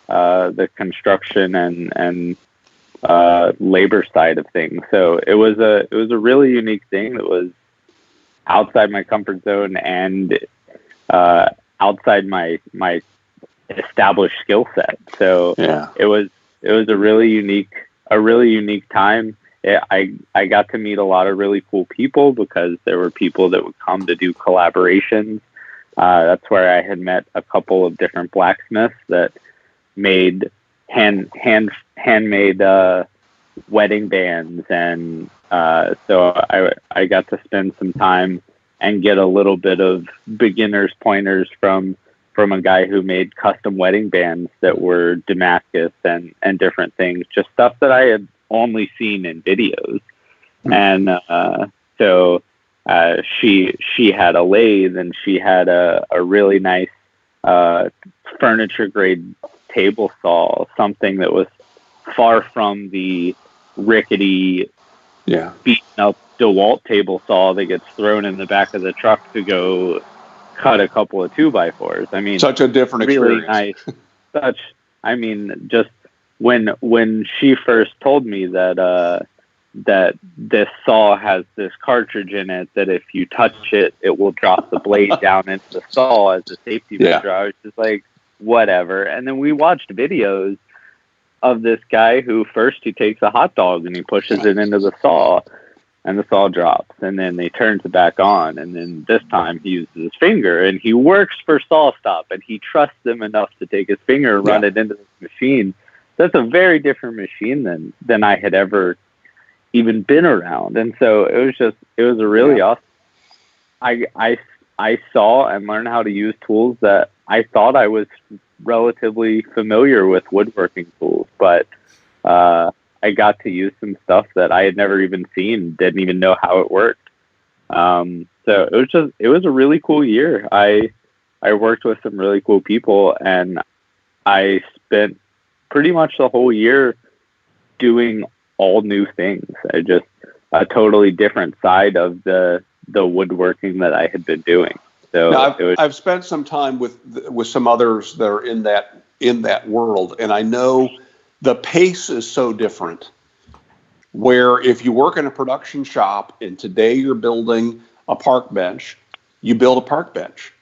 the construction and labor side of things. So it was a really unique thing that was outside my comfort zone and outside my established skill set. So yeah. it was a really unique time. I got to meet a lot of really cool people because there were people that would come to do collaborations. That's where I had met a couple of different blacksmiths that made handmade wedding bands, and so I got to spend some time and get a little bit of beginner's pointers from a guy who made custom wedding bands that were Damascus and different things, just stuff that I had only seen in videos. And so she had a lathe, and she had a really nice furniture grade table saw, something that was far from the rickety, beaten up DeWalt table saw that gets thrown in the back of the truck to go cut a couple of 2x4s. I mean, such a different really experience. Nice. Just when she first told me that this saw has this cartridge in it that if you touch it, it will drop the blade down into the saw as a safety measure. I was just like, whatever. And then we watched videos of this guy who first he takes a hot dog and he pushes it into the saw, and the saw drops, and then he turns it back on, and then this time he uses his finger, and he works for SawStop, and he trusts them enough to take his finger and run it into the machine. That's a very different machine than I had ever even been around. And so it was a really awesome. I saw and learned how to use tools that I thought I was relatively familiar with, woodworking tools, but I got to use some stuff that I had never even seen, didn't even know how it worked. So it was a really cool year. I worked with some really cool people, and I spent pretty much the whole year doing all new things. Just a totally different side of the woodworking that I had been doing. So now, I've spent some time with some others that are in that world, and I know the pace is so different. Where if you work in a production shop and today you're building a park bench, you build a park bench.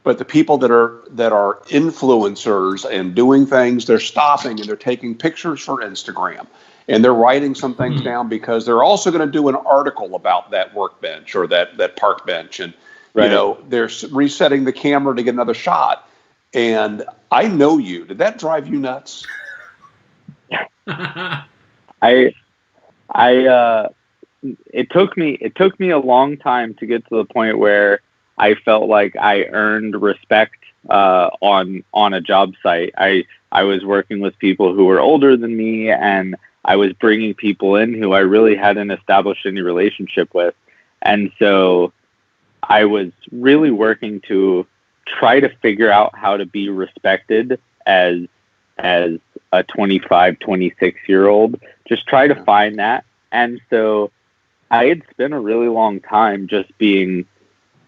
But the people that are influencers and doing things, they're stopping and they're taking pictures for Instagram, and they're writing some things down because they're also going to do an article about that workbench or that park bench, and they're resetting the camera to get another shot. And I know you. Did that drive you nuts? It took me a long time to get to the point where I felt like I earned respect on a job site. I was working with people who were older than me, and I was bringing people in who I really hadn't established any relationship with. And so I was really working to try to figure out how to be respected as a 25, 26-year-old, just try to find that. And so I had spent a really long time just being,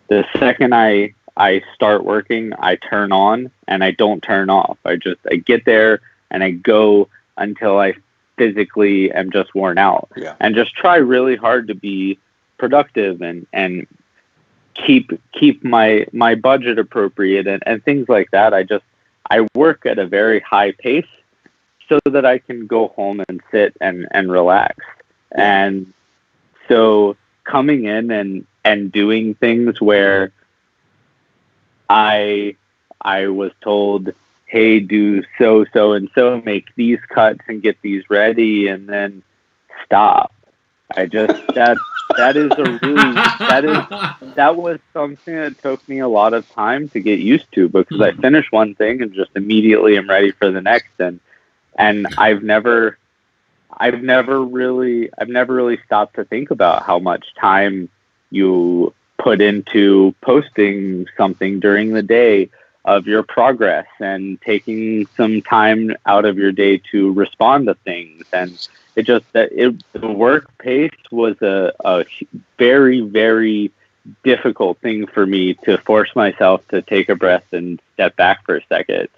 the second I I start working, I turn on, and I don't turn off. I get there and I go until I physically am just worn out. Yeah. And just try really hard to be productive and keep my budget appropriate and things like that. I work at a very high pace so that I can go home and sit and relax. And so coming in and doing things where I was told, hey, do so and so, make these cuts and get these ready, and then stop. That was something that took me a lot of time to get used to, because I finish one thing and just immediately am ready for the next, and I've never really stopped to think about how much time you put into posting something during the day of your progress and taking some time out of your day to respond to things. And the work pace was a very, very difficult thing for me to force myself to take a breath and step back for a second.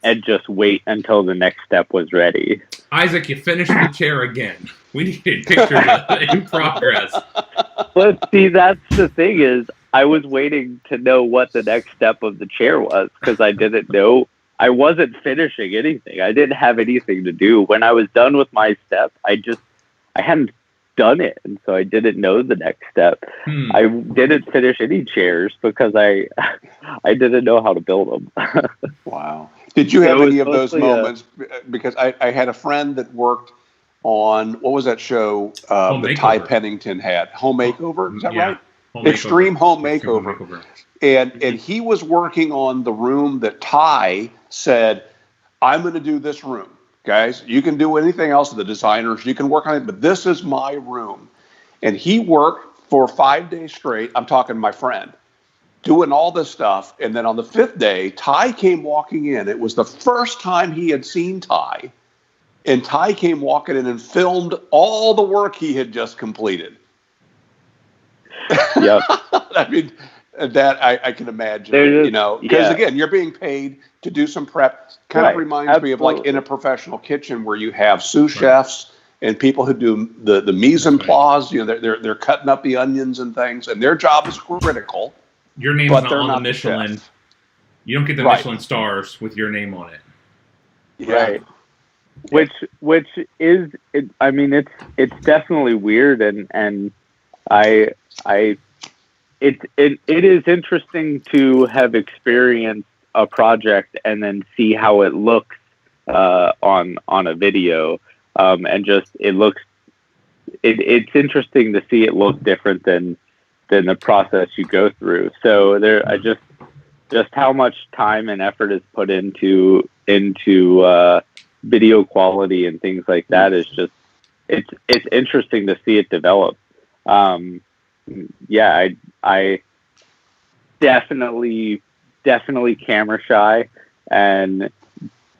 And just wait until the next step was ready. Isaac, you finished the chair again. We needed pictures of in progress. But see, that's the thing, is I was waiting to know what the next step of the chair was, because I didn't know. I wasn't finishing anything. I didn't have anything to do. When I was done with my step, I hadn't done it, and so I didn't know the next step. I didn't finish any chairs because I didn't know how to build them. Wow. Did you have any of those moments? Because I had a friend that worked on, what was that show that Ty Pennington had? Home Makeover, is that right? Extreme Home Makeover. And he was working on the room that Ty said, I'm going to do this room. Guys, you can do anything else, the designers, you can work on it, but this is my room. And he worked for 5 days straight. I'm talking my friend, doing all this stuff. And then on the 5th day, Ty came walking in. It was the first time he had seen Ty. And Ty came walking in and filmed all the work he had just completed. Yep. I mean, that I can imagine, because again, you're being paid to do some prep. Kind of reminds me of like in a professional kitchen where you have sous chefs and people who do the mise en place. They're cutting up the onions and things, and their job is critical. Your name's not on the Michelin. You don't get the Michelin stars with your name on it. Yeah. Right. Which is, I mean, it's definitely weird, and it is interesting to have experienced a project and then see how it looks on a video, and just it's interesting to see it look different than the process you go through. So just how much time and effort is put into video quality and things like that is just it's interesting to see it develop. I definitely camera shy and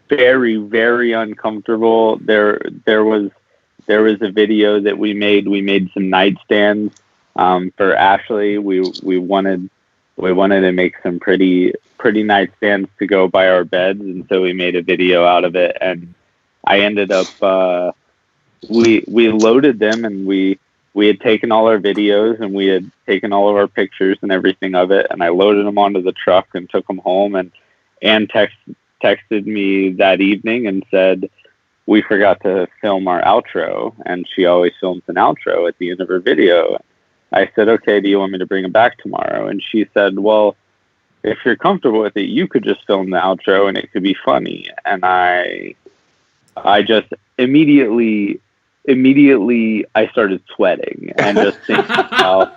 very, very uncomfortable. There was a video that we made some nightstands for Ashley. We wanted to make some pretty nightstands to go by our beds, and so we made a video out of it. And I ended up we loaded them, and we had taken all our videos and we had taken all of our pictures and everything of it, and I loaded them onto the truck and took them home, and Ann texted me that evening and said, we forgot to film our outro, and she always films an outro at the end of her video. I said, okay, do you want me to bring it back tomorrow? And she said, well, if you're comfortable with it, you could just film the outro and it could be funny. And I just immediately I started sweating and just thinking about,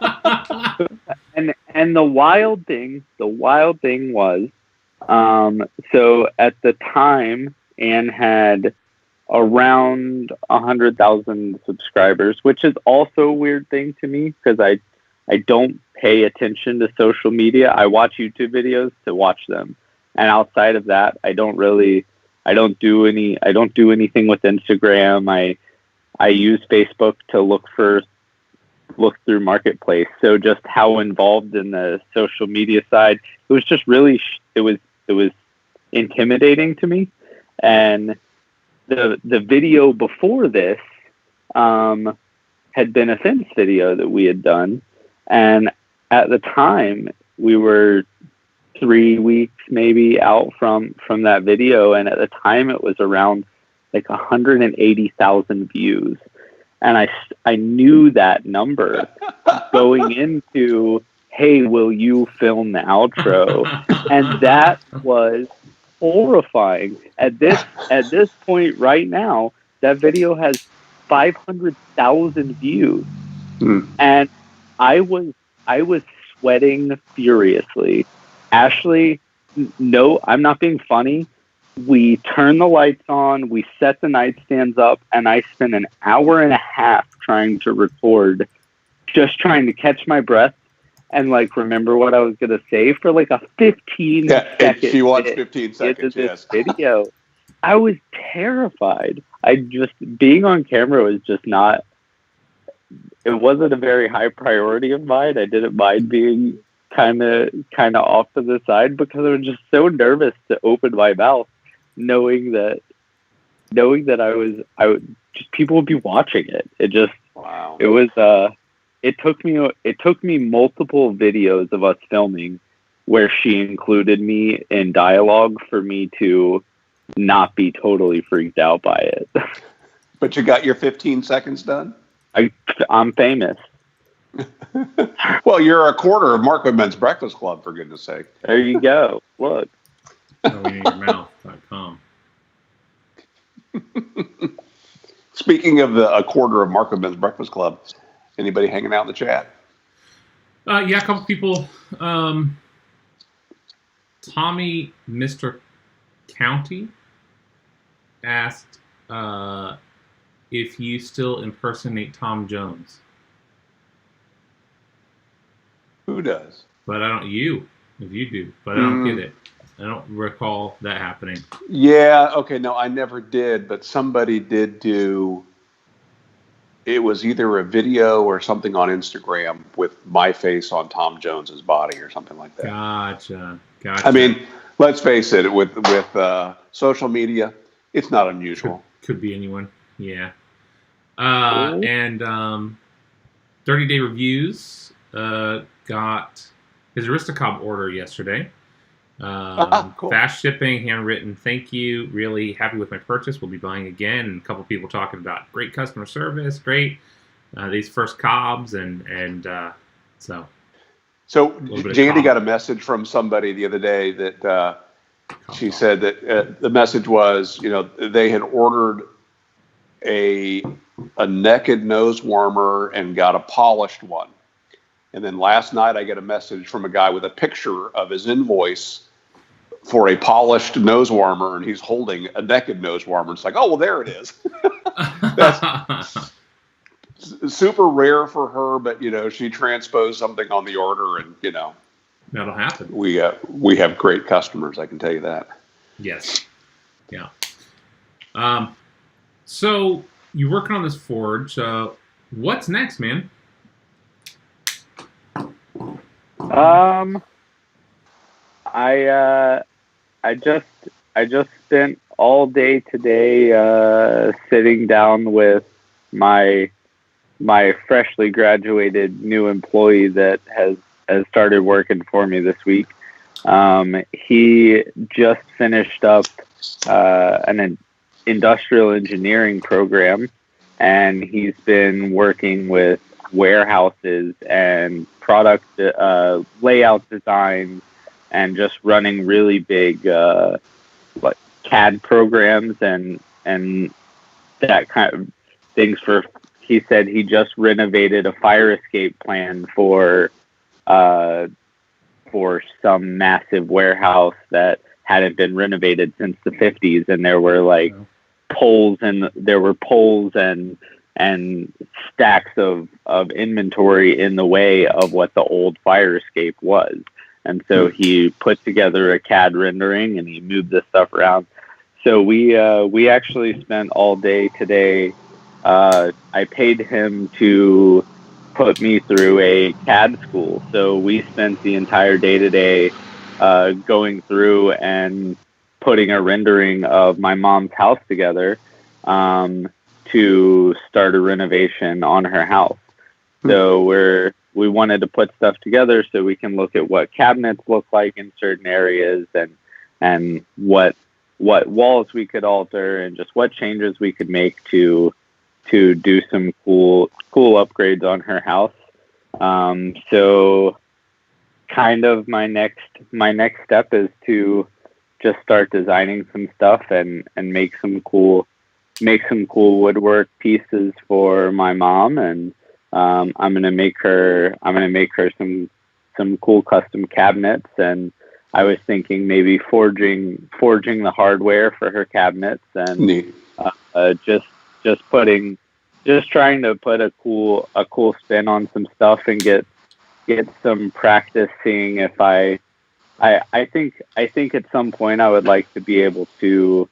and the wild thing was, so at the time, Anne had around 100,000 subscribers, which is also a weird thing to me because I don't pay attention to social media. I watch YouTube videos to watch them, and outside of that, I don't do anything with Instagram. I use Facebook to look for look through Marketplace. So just how involved in the social media side, it was just really, it was intimidating to me. And the video before this had been a fence video that we had done. And at the time, we were 3 weeks maybe out from that video. And at the time, it was around like 180,000 views. And I knew that number going into, hey, will you film the outro? And that was horrifying. At this point right now, that video has 500,000 views. And I was sweating furiously. Ashley, no, I'm not being funny. We turned the lights on, we set the nightstands up, and I spent an hour and a half trying to record, just trying to catch my breath and like remember what I was going to say for like a 15-second. She wants 15 seconds. This video. I was terrified. Being on camera was just not. It wasn't a very high priority of mine. I didn't mind being kind of off to the side because I was just so nervous to open my mouth, knowing that I would just people would be watching it. It just wow. It was it took me multiple videos of us filming where she included me in dialogue for me to not be totally freaked out by it. But you got your 15 seconds done? I'm famous. Well, you're a quarter of Markwood Men's Breakfast Club, for goodness sake. There you go. Look. OEInYourMouth.com. Speaking of a quarter of Markwood Men's Breakfast Club, anybody hanging out in the chat? Yeah, a couple people. Tommy Mr. County asked if you still impersonate Tom Jones. Who does? But I don't. If you do, but I don't get it. I don't recall that happening. Yeah. Okay. No, I never did, but somebody did do. It was either a video or something on Instagram with my face on Tom Jones's body or something like that. Gotcha. I mean, let's face it. With social media, it's not unusual. Could be anyone. Yeah. And 30-day reviews got his Aristocob order yesterday. Cool. Fast shipping, handwritten, thank you. Really happy with my purchase. We'll be buying again. And a couple people talking about great customer service, great these first cobs, and so. So Jandy got a message from somebody the other day that she said that the message was, they had ordered a naked nose warmer and got a polished one. And then last night I get a message from a guy with a picture of his invoice for a polished nose warmer, and he's holding a naked nose warmer. It's like, oh, well, there it is. That's super rare for her, but, she transposed something on the order, and, that'll happen. We have great customers, I can tell you that. Yes. Yeah. So you're working on this forge. What's next, man? I just spent all day today sitting down with my freshly graduated new employee that has started working for me this week. He just finished up an industrial engineering program, and he's been working with warehouses and product layout design and just running really big like CAD programs and that kind of things. He said he just renovated a fire escape plan for some massive warehouse that hadn't been renovated since the 50s, and there were like poles and stacks of inventory in the way of what the old fire escape was. And so he put together a CAD rendering and he moved this stuff around. So we actually spent all day today. I paid him to put me through a CAD school. So we spent the entire day-to-day going through and putting a rendering of my mom's house together to start a renovation on her house. So we wanted to put stuff together so we can look at what cabinets look like in certain areas and what walls we could alter and just what changes we could make to do some cool upgrades on her house. So kind of my next step is to just start designing some stuff and make some cool woodwork pieces for my mom, and I'm gonna make her some cool custom cabinets, and I was thinking maybe forging the hardware for her cabinets, and just trying to put a cool spin on some stuff and get some practice seeing if I think at some point I would like to be able to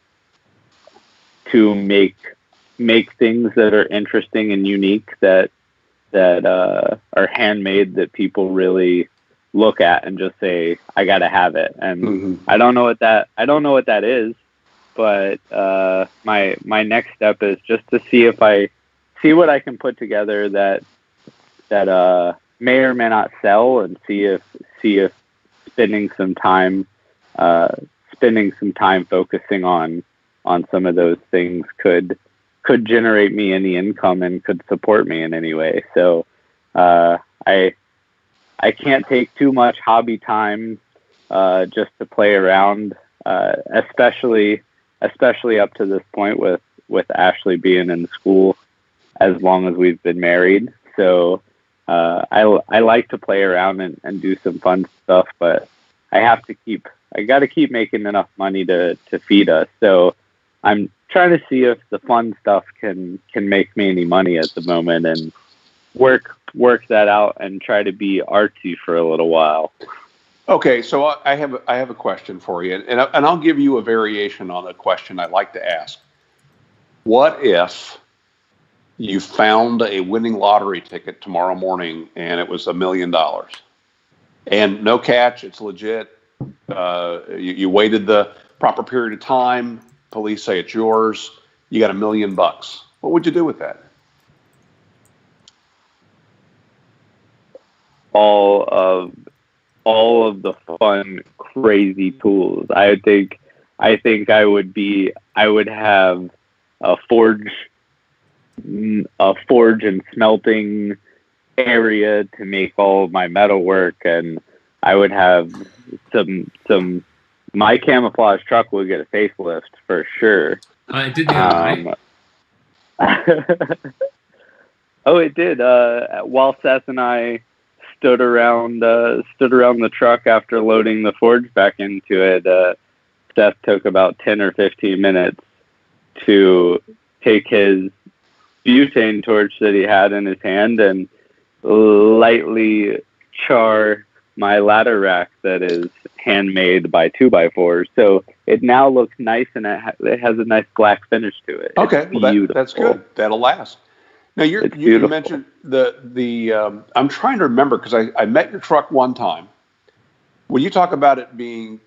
make things that are interesting and unique that are handmade that people really look at and just say, I gotta have it. And I don't know what that is, but my next step is just to see what I can put together that may or may not sell, and see if spending some time focusing on some of those things could generate me any income and could support me in any way. So I can't take too much hobby time just to play around, especially up to this point with Ashley being in school as long as we've been married. So I like to play around and do some fun stuff, but I got to keep making enough money to feed us. So I'm trying to see if the fun stuff can make me any money at the moment, and work that out and try to be artsy for a little while. Okay, so I have a question for you, and I'll give you a variation on a question I like to ask. What if you found a winning lottery ticket tomorrow morning and it was $1 million, and no catch, it's legit? You waited the proper period of time. Police say it's yours. You got $1 million. What would you do with that? All of the fun, crazy tools. I think I would have a forge and smelting area to make all of my metal work, and I would have my camouflage truck would get a facelift for sure. It did the other night. Oh, it did. While Seth and I stood around the truck after loading the forge back into it, Seth took about 10 or 15 minutes to take his butane torch that he had in his hand and lightly char my ladder rack that is handmade by 2x4s. So it now looks nice, and it has a nice black finish to it. Okay, well that's good. That'll last. Now you mentioned the I'm trying to remember, because I met your truck one time. When you talk about it being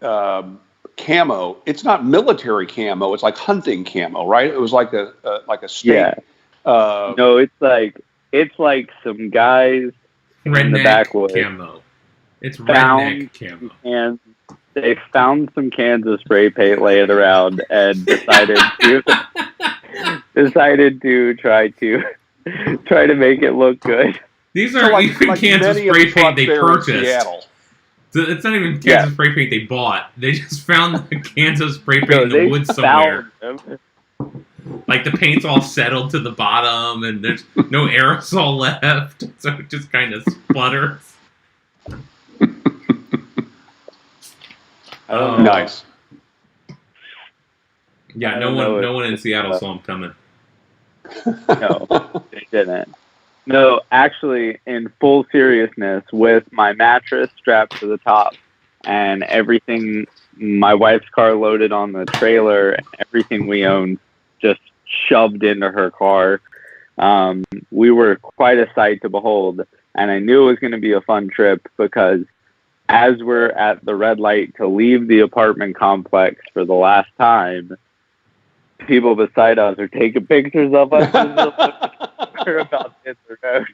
camo, it's not military camo. It's like hunting camo, right? It was like a state. Yeah. No, it's like some guys in the backwoods camo. It's redneck camo. And they found some cans of spray paint laying around and decided to try to make it look good. These are even cans of spray paint they purchased. So it's not even cans of spray paint they bought. They just found the cans of spray paint in the woods somewhere. Like the paint's all settled to the bottom, and there's no aerosol left, so it just kind of sputters. Nice. Yeah, no one in Seattle saw him coming. No, they didn't. No, actually, in full seriousness, with my mattress strapped to the top and everything, my wife's car loaded on the trailer, everything we owned just shoved into her car. we were quite a sight to behold. And I knew it was going to be a fun trip because as we're at the red light to leave the apartment complex for the last time, people beside us are taking pictures of us. We're about to hit the road.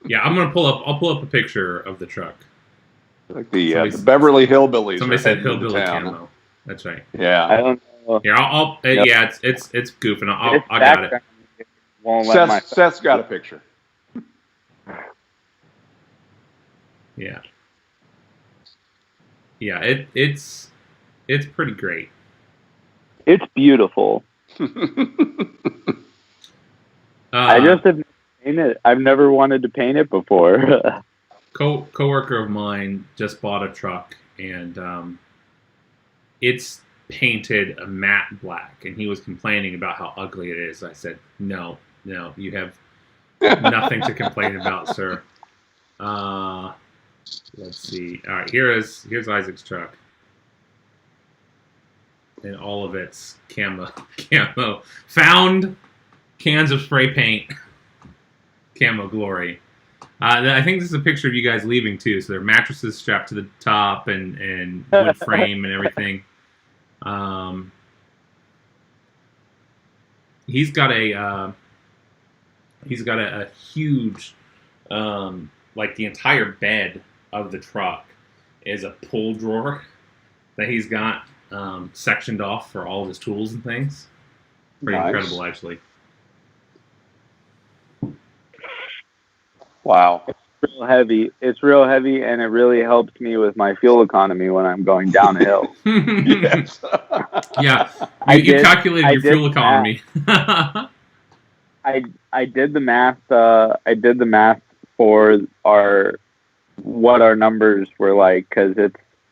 Yeah, I'll pull up a picture of the truck. Like the Beverly Hillbillies. Somebody said hillbilly camo. That's right. Yeah. I don't know. Here, yeah, it's goofing. I got it. Seth's got a picture. Yeah. Yeah, it's pretty great. It's beautiful. I just have painted it. I've never wanted to paint it before. Coworker of mine just bought a truck, and it's painted a matte black, and he was complaining about how ugly it is. I said, no, you have nothing to complain about, sir. Let's see. All right, here's Isaac's truck, and all of its camo. Found cans of spray paint, camo glory. I think this is a picture of you guys leaving too. So there are mattresses strapped to the top and wood frame and everything. He's got a huge, like the entire bed of the truck is a pull drawer that he's got sectioned off for all of his tools and things. Pretty incredible, actually. Wow. It's real heavy, and it really helps me with my fuel economy when I'm going down a hill. Yes. Yeah. You calculated your fuel economy. I did the math. I did the math for what our numbers were like, because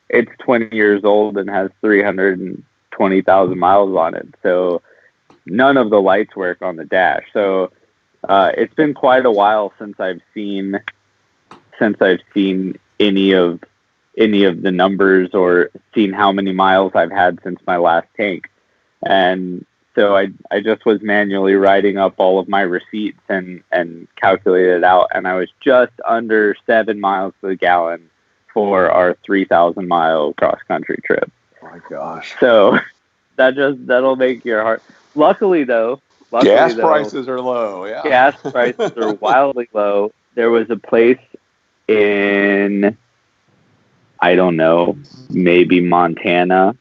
it's 20 years old and has 320,000 miles on it. So none of the lights work on the dash. So it's been quite a while since I've seen any of the numbers or seen how many miles I've had since my last tank. And so I just was manually writing up all of my receipts and calculated it out, and I was just under 7 miles to the gallon for our 3,000 mile cross country trip. Oh my gosh. So that'll make your heart. Luckily though, gas prices are low. Yeah. Gas prices are wildly low. There was a place in, I don't know, maybe Montana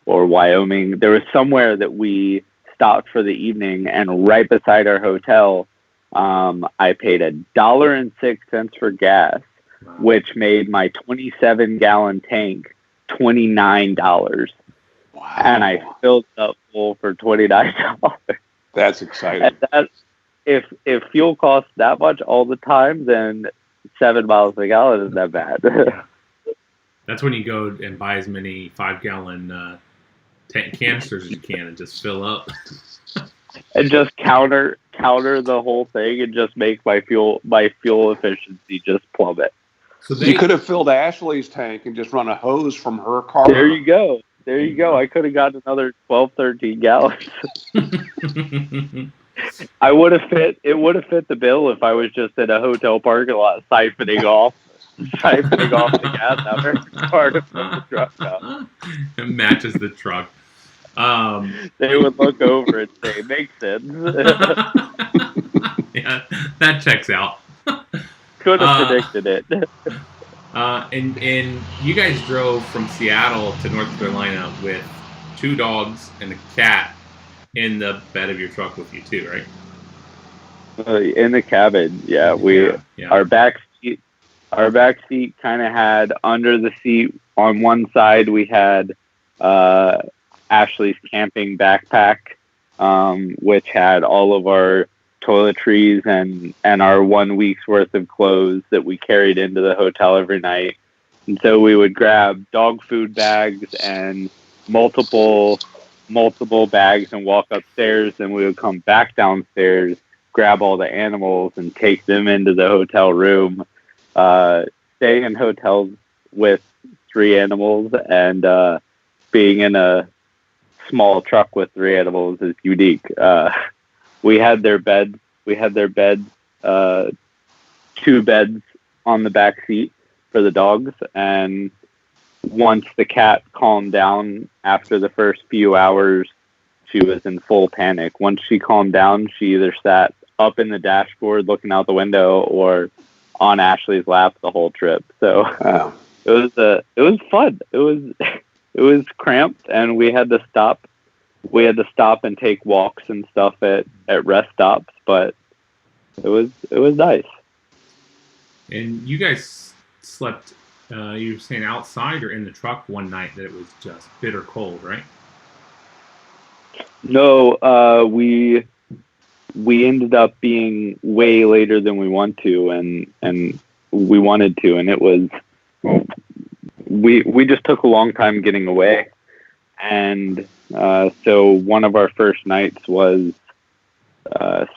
or Wyoming. There was somewhere that we stopped for the evening, and right beside our hotel, I paid $1.06 for gas, which made my 27-gallon tank $29. Wow. And I filled up full for $29. That's exciting. And if fuel costs that much all the time, then 7 miles a gallon isn't that bad. That's when you go and buy as many 5-gallon canisters as you can and just fill up. And just counter the whole thing and just make my fuel efficiency just plummet. So you could have filled Ashley's tank and just run a hose from her car. There you go. I could have gotten another 12, 13 gallons. It would have fit the bill if I was just in a hotel parking lot siphoning off the gas out of part of the truck up. It matches the truck. They would look over and say, "Makes sense." Yeah, that checks out. Could have predicted it. And you guys drove from Seattle to North Carolina with 2 dogs and a cat in the bed of your truck with you too, right? In the cabin, yeah. Our back seat kind of had, under the seat on one side we had Ashley's camping backpack, which had all of our toiletries and our 1 week's worth of clothes that we carried into the hotel every night. And so we would grab dog food bags and multiple bags and walk upstairs, and we would come back downstairs, grab all the animals and take them into the hotel room. Staying in hotels with 3 animals and being in a small truck with 3 animals is unique. We had their beds their beds, 2 beds on the back seat for the dogs. And once the cat calmed down after the first few hours, she was in full panic. Once she calmed down, she either sat up in the dashboard looking out the window or on Ashley's lap the whole trip. So Wow. it was fun. It was cramped, and we had to stop. We had to stop and take walks and stuff at rest stops, but it was nice. And you guys slept, you were saying outside or in the truck one night that it was just bitter cold, right? No, we ended up being way later than we wanted to, and we wanted to, and it was, we just took a long time getting away. And so one of our first nights was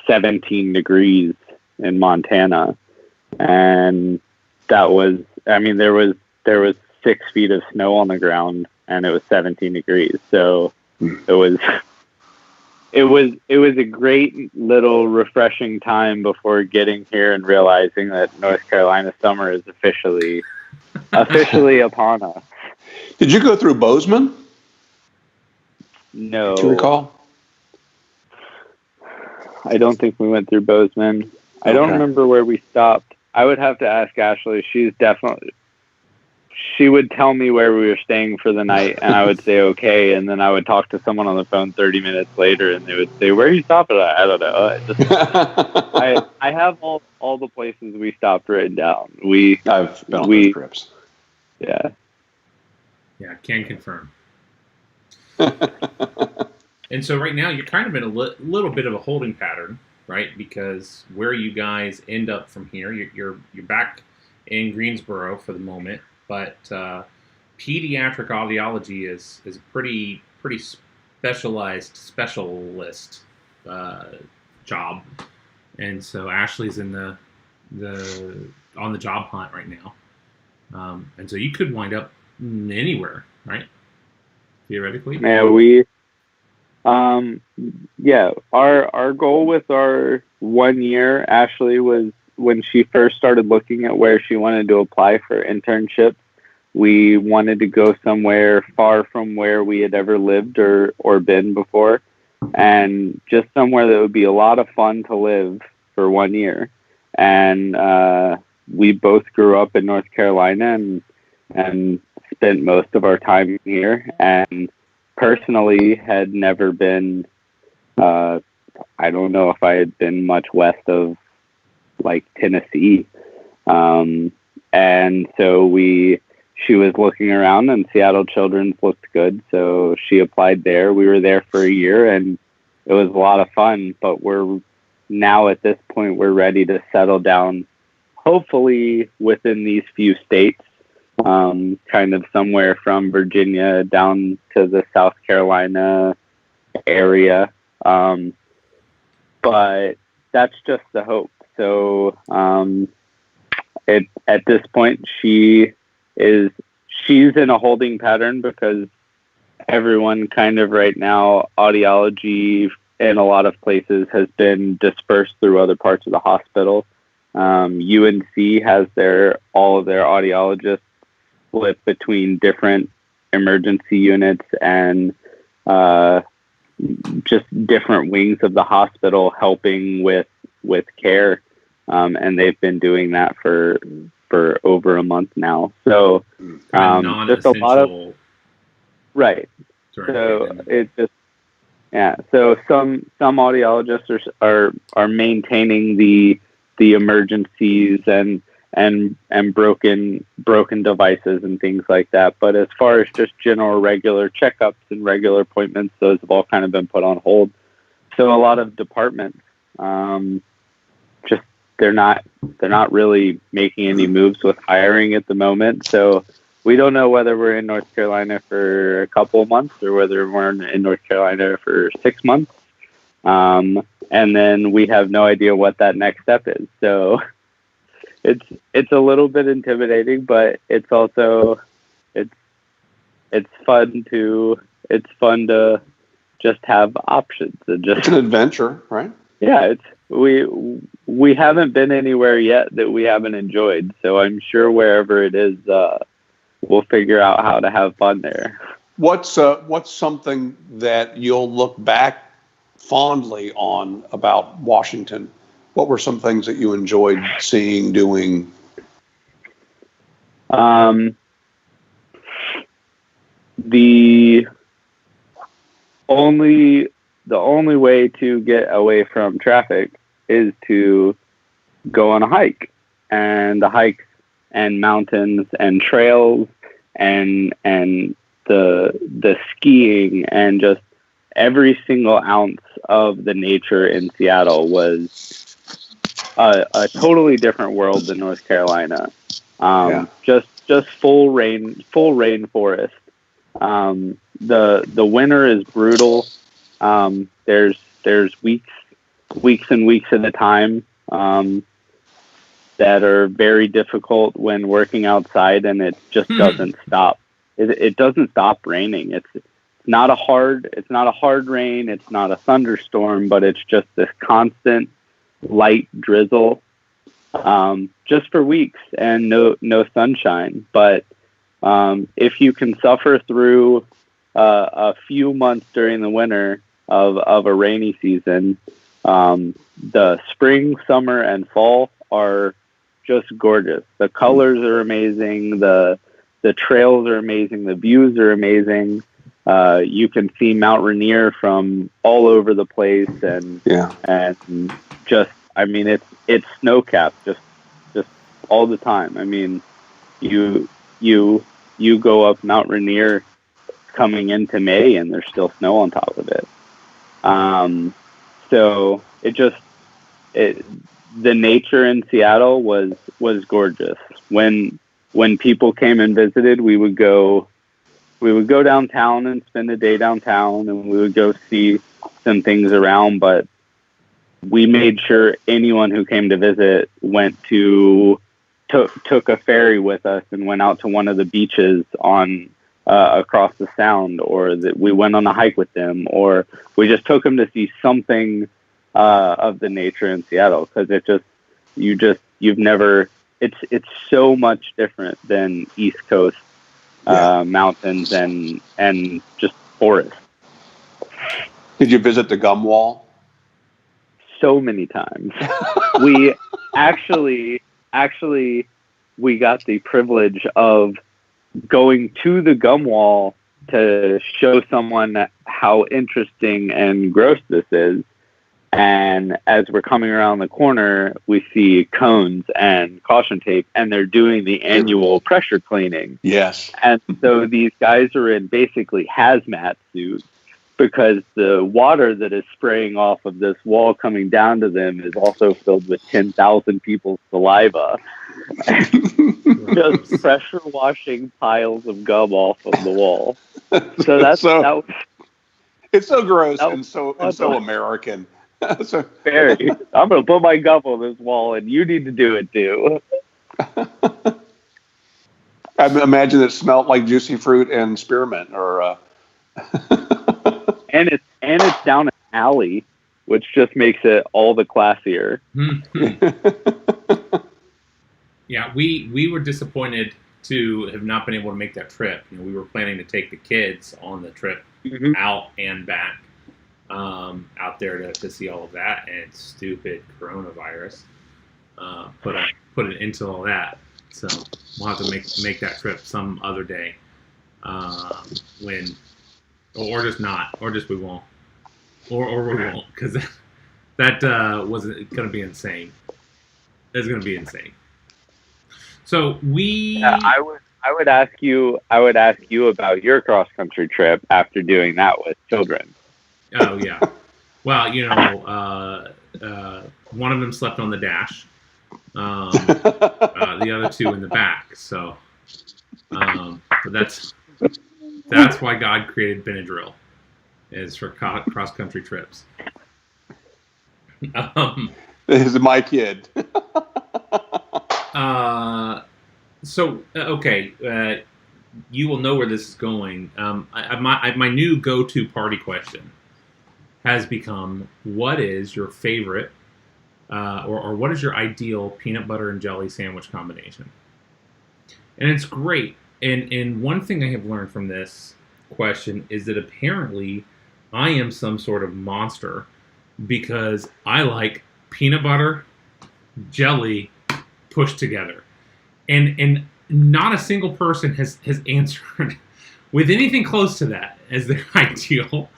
17 degrees in Montana. And that was, I mean, there was 6 feet of snow on the ground, and it was 17 degrees. So it was a great little refreshing time before getting here and realizing that North Carolina summer is officially upon us. Did you go through Bozeman? No. Do you recall? I don't think we went through Bozeman. Okay. I don't remember where we stopped. I would have to ask Ashley. She would tell me where we were staying for the night, and I would say okay, and then I would talk to someone on the phone 30 minutes later, and they would say, "Where are you stopping at?" I don't know. I have all the places we stopped written down. I've been on those trips. Yeah. Yeah, can confirm. And so right now you're kind of in a little bit of a holding pattern, right? Because where you guys end up from here, you're back in Greensboro for the moment, but pediatric audiology is a pretty specialist job, and so Ashley's in the on the job hunt right now, and so you could wind up anywhere, right? Theoretically. Yeah, our goal with our 1 year, Ashley, was when she first started looking at where she wanted to apply for internships. We wanted to go somewhere far from where we had ever lived or been before, and just somewhere that would be a lot of fun to live for 1 year. And we both grew up in North Carolina and spent most of our time here, and personally had never been, I don't know if I had been much west of like Tennessee. And so she was looking around, and Seattle Children's looked good. So she applied there. We were there for a year, and it was a lot of fun, but we're now at this point, we're ready to settle down, hopefully within these few states. Kind of somewhere from Virginia down to the South Carolina area. But that's just the hope. So at this point, she's in a holding pattern because everyone kind of right now, audiology in a lot of places has been dispersed through other parts of the hospital. UNC has all of their audiologists split between different emergency units and just different wings of the hospital helping with care. And they've been doing that for over a month now. So just a lot of right. So it just So some audiologists are maintaining the emergencies and broken devices and things like that. But as far as just general regular checkups and regular appointments, those have all kind of been put on hold. So a lot of departments, just they're not really making any moves with hiring at the moment. So we don't know whether we're in North Carolina for a couple of months or whether we're in North Carolina for 6 months. And then we have no idea what that next step is. So it's a little bit intimidating, but it's also it's fun to just have options and just it's an adventure, right? Yeah, we haven't been anywhere yet that we haven't enjoyed. So I'm sure wherever it is, we'll figure out how to have fun there. What's something that you'll look back fondly on about Washington? What were some things that you enjoyed seeing, doing? The only way to get away from traffic is to go on a hike, and the hikes and mountains and trails and the skiing and just every single ounce of the nature in Seattle was a totally different world than North Carolina. Just full rainforest. The winter is brutal. There's weeks and weeks at a time that are very difficult when working outside, and it just doesn't stop. It doesn't stop raining. It's not a hard rain. It's not a thunderstorm, but it's just this constant light drizzle, just for weeks, and no sunshine. But if you can suffer through a few months during the winter of a rainy season, the spring, summer, and fall are just gorgeous. The colors are amazing. The trails are amazing. The views are amazing. You can see Mount Rainier from all over the place, and just, I mean, it's snow-capped just all the time. I mean, you go up Mount Rainier coming into May, and there's still snow on top of it. So the nature in Seattle was gorgeous. When people came and visited, we would go downtown and spend a day downtown, and we would go see some things around, but we made sure anyone who came to visit took a ferry with us and went out to one of the beaches on across the Sound, or that we went on a hike with them, or we just took them to see something of the nature in Seattle, because it's so much different than East Coast mountains and just forest. Did you visit the gum wall? So many times. We actually we got the privilege of going to the gum wall to show someone how interesting and gross this is. And as we're coming around the corner, we see cones and caution tape, and they're doing the annual pressure cleaning. Yes. And so these guys are in basically hazmat suits, because the water that is spraying off of this wall coming down to them is also filled with 10,000 people's saliva. Just pressure washing piles of gum off of the wall. So it's so gross and so American. So very. I'm gonna put my gum on this wall, and you need to do it too. I imagine it smelled like juicy fruit and spearmint, or. And it's down an alley, which just makes it all the classier. Yeah, we were disappointed to have not been able to make that trip. You know, we were planning to take the kids on the trip out and back, out there to see all of that, and stupid coronavirus put an end to all that. So we'll have to make that trip some other day, or just not, or just we won't, or we won't, because that was going to be insane. It's going to be insane. So I would ask you about your cross country trip after doing that with children. Oh yeah, well, you know, one of them slept on the dash, the other two in the back. So, but that's why God created Benadryl, is for cross country trips. This is my kid. So okay, you will know where this is going. My new go-to party question has become: what is your favorite or what is your ideal peanut butter and jelly sandwich combination? And it's great. And one thing I have learned from this question is that apparently I am some sort of monster because I like peanut butter, jelly pushed together. And not a single person has answered with anything close to that as their ideal.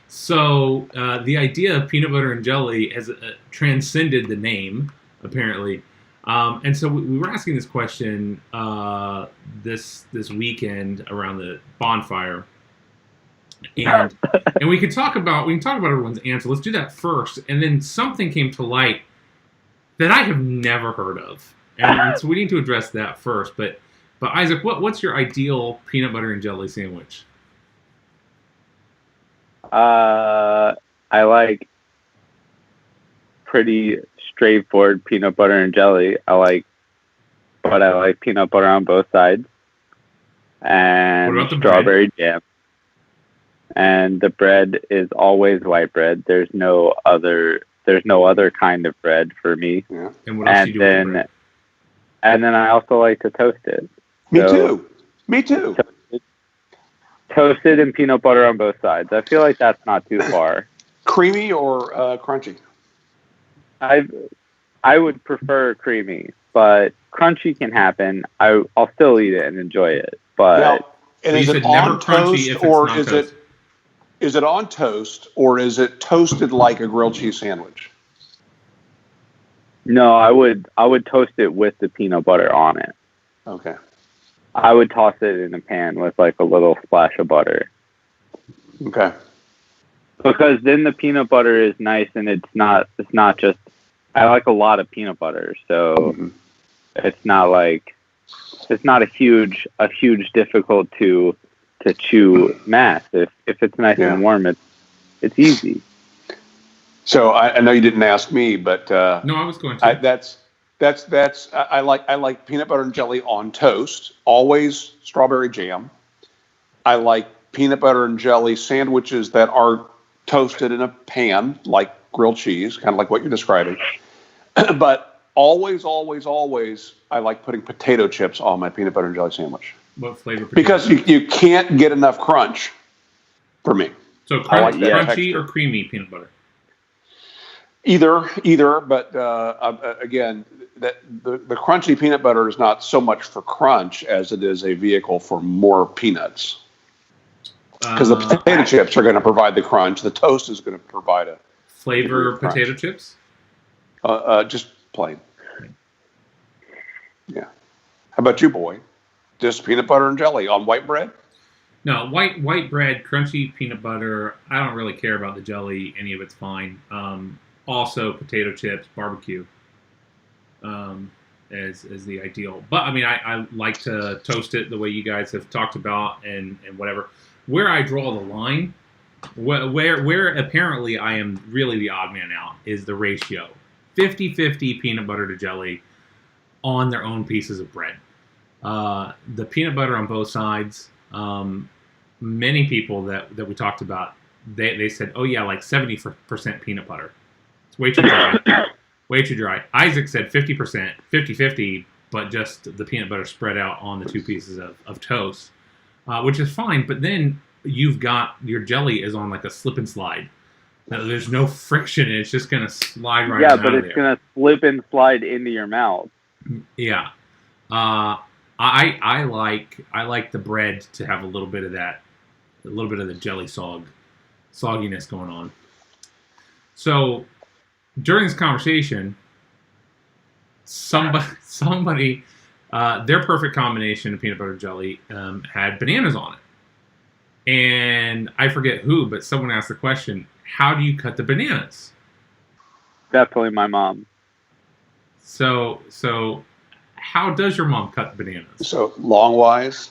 So the idea of peanut butter and jelly has transcended the name, apparently. And so we were asking this question this weekend around the bonfire, and we can talk about everyone's answer. Let's do that first, and then something came to light that I have never heard of, and so we need to address that first. But Isaac, what's your ideal peanut butter and jelly sandwich? I like pretty straightforward peanut butter and jelly. I like peanut butter on both sides and strawberry jam. And the bread is always white bread. There's no other kind of bread for me. Yeah. And what else do you do with the bread? And then I also like to toast it. Me too. Toasted and peanut butter on both sides. I feel like that's not too far. Creamy or crunchy? I would prefer creamy, but crunchy can happen. I'll still eat it and enjoy it. But now, and is it on toast or is it on toast or is it toasted like a grilled cheese sandwich? No, I would toast it with the peanut butter on it. Okay. I would toss it in a pan with like a little splash of butter. Okay. Because then the peanut butter is nice and it's not just, I like a lot of peanut butter, so it's not a huge difficult to chew mass. If it's nice and warm, it's easy. So I know you didn't ask me, but no, I was going to. I like peanut butter and jelly on toast, always strawberry jam. I like peanut butter and jelly sandwiches that are toasted in a pan, like grilled cheese, kind of like what you're describing. But always, I like putting potato chips on my peanut butter and jelly sandwich. What flavor? Because you can't get enough crunch for me. So crunchy or creamy peanut butter? Either, but again, the crunchy peanut butter is not so much for crunch as it is a vehicle for more peanuts. Because the potato chips are going to provide the crunch. The toast is going to provide a flavor potato chips. Just plain. Yeah. How about you, boy? Just peanut butter and jelly on white bread? No, white bread, crunchy peanut butter. I don't really care about the jelly. Any of it's fine. Also, potato chips, barbecue is the ideal. But I mean, I like to toast it the way you guys have talked about and whatever. Where I draw the line, where apparently I am really the odd man out, is the ratio. 50-50 peanut butter to jelly on their own pieces of bread. The peanut butter on both sides, many people that we talked about, they said, oh yeah, like 70% peanut butter. It's way too dry. Way too dry. Isaac said 50%, 50-50, but just the peanut butter spread out on the two pieces of toast, which is fine. But then you've got your jelly is on like a slip and slide. Now, there's no friction. It's just going to slide right out of there. Yeah, but it's going to slip and slide into your mouth. Yeah. I like the bread to have a little bit of that, a little bit of the jelly sogginess going on. So during this conversation, somebody their perfect combination of peanut butter and jelly had bananas on it, and I forget who, but someone asked the question, how do you cut the bananas? Definitely my mom. So how does your mom cut the bananas? So lengthwise?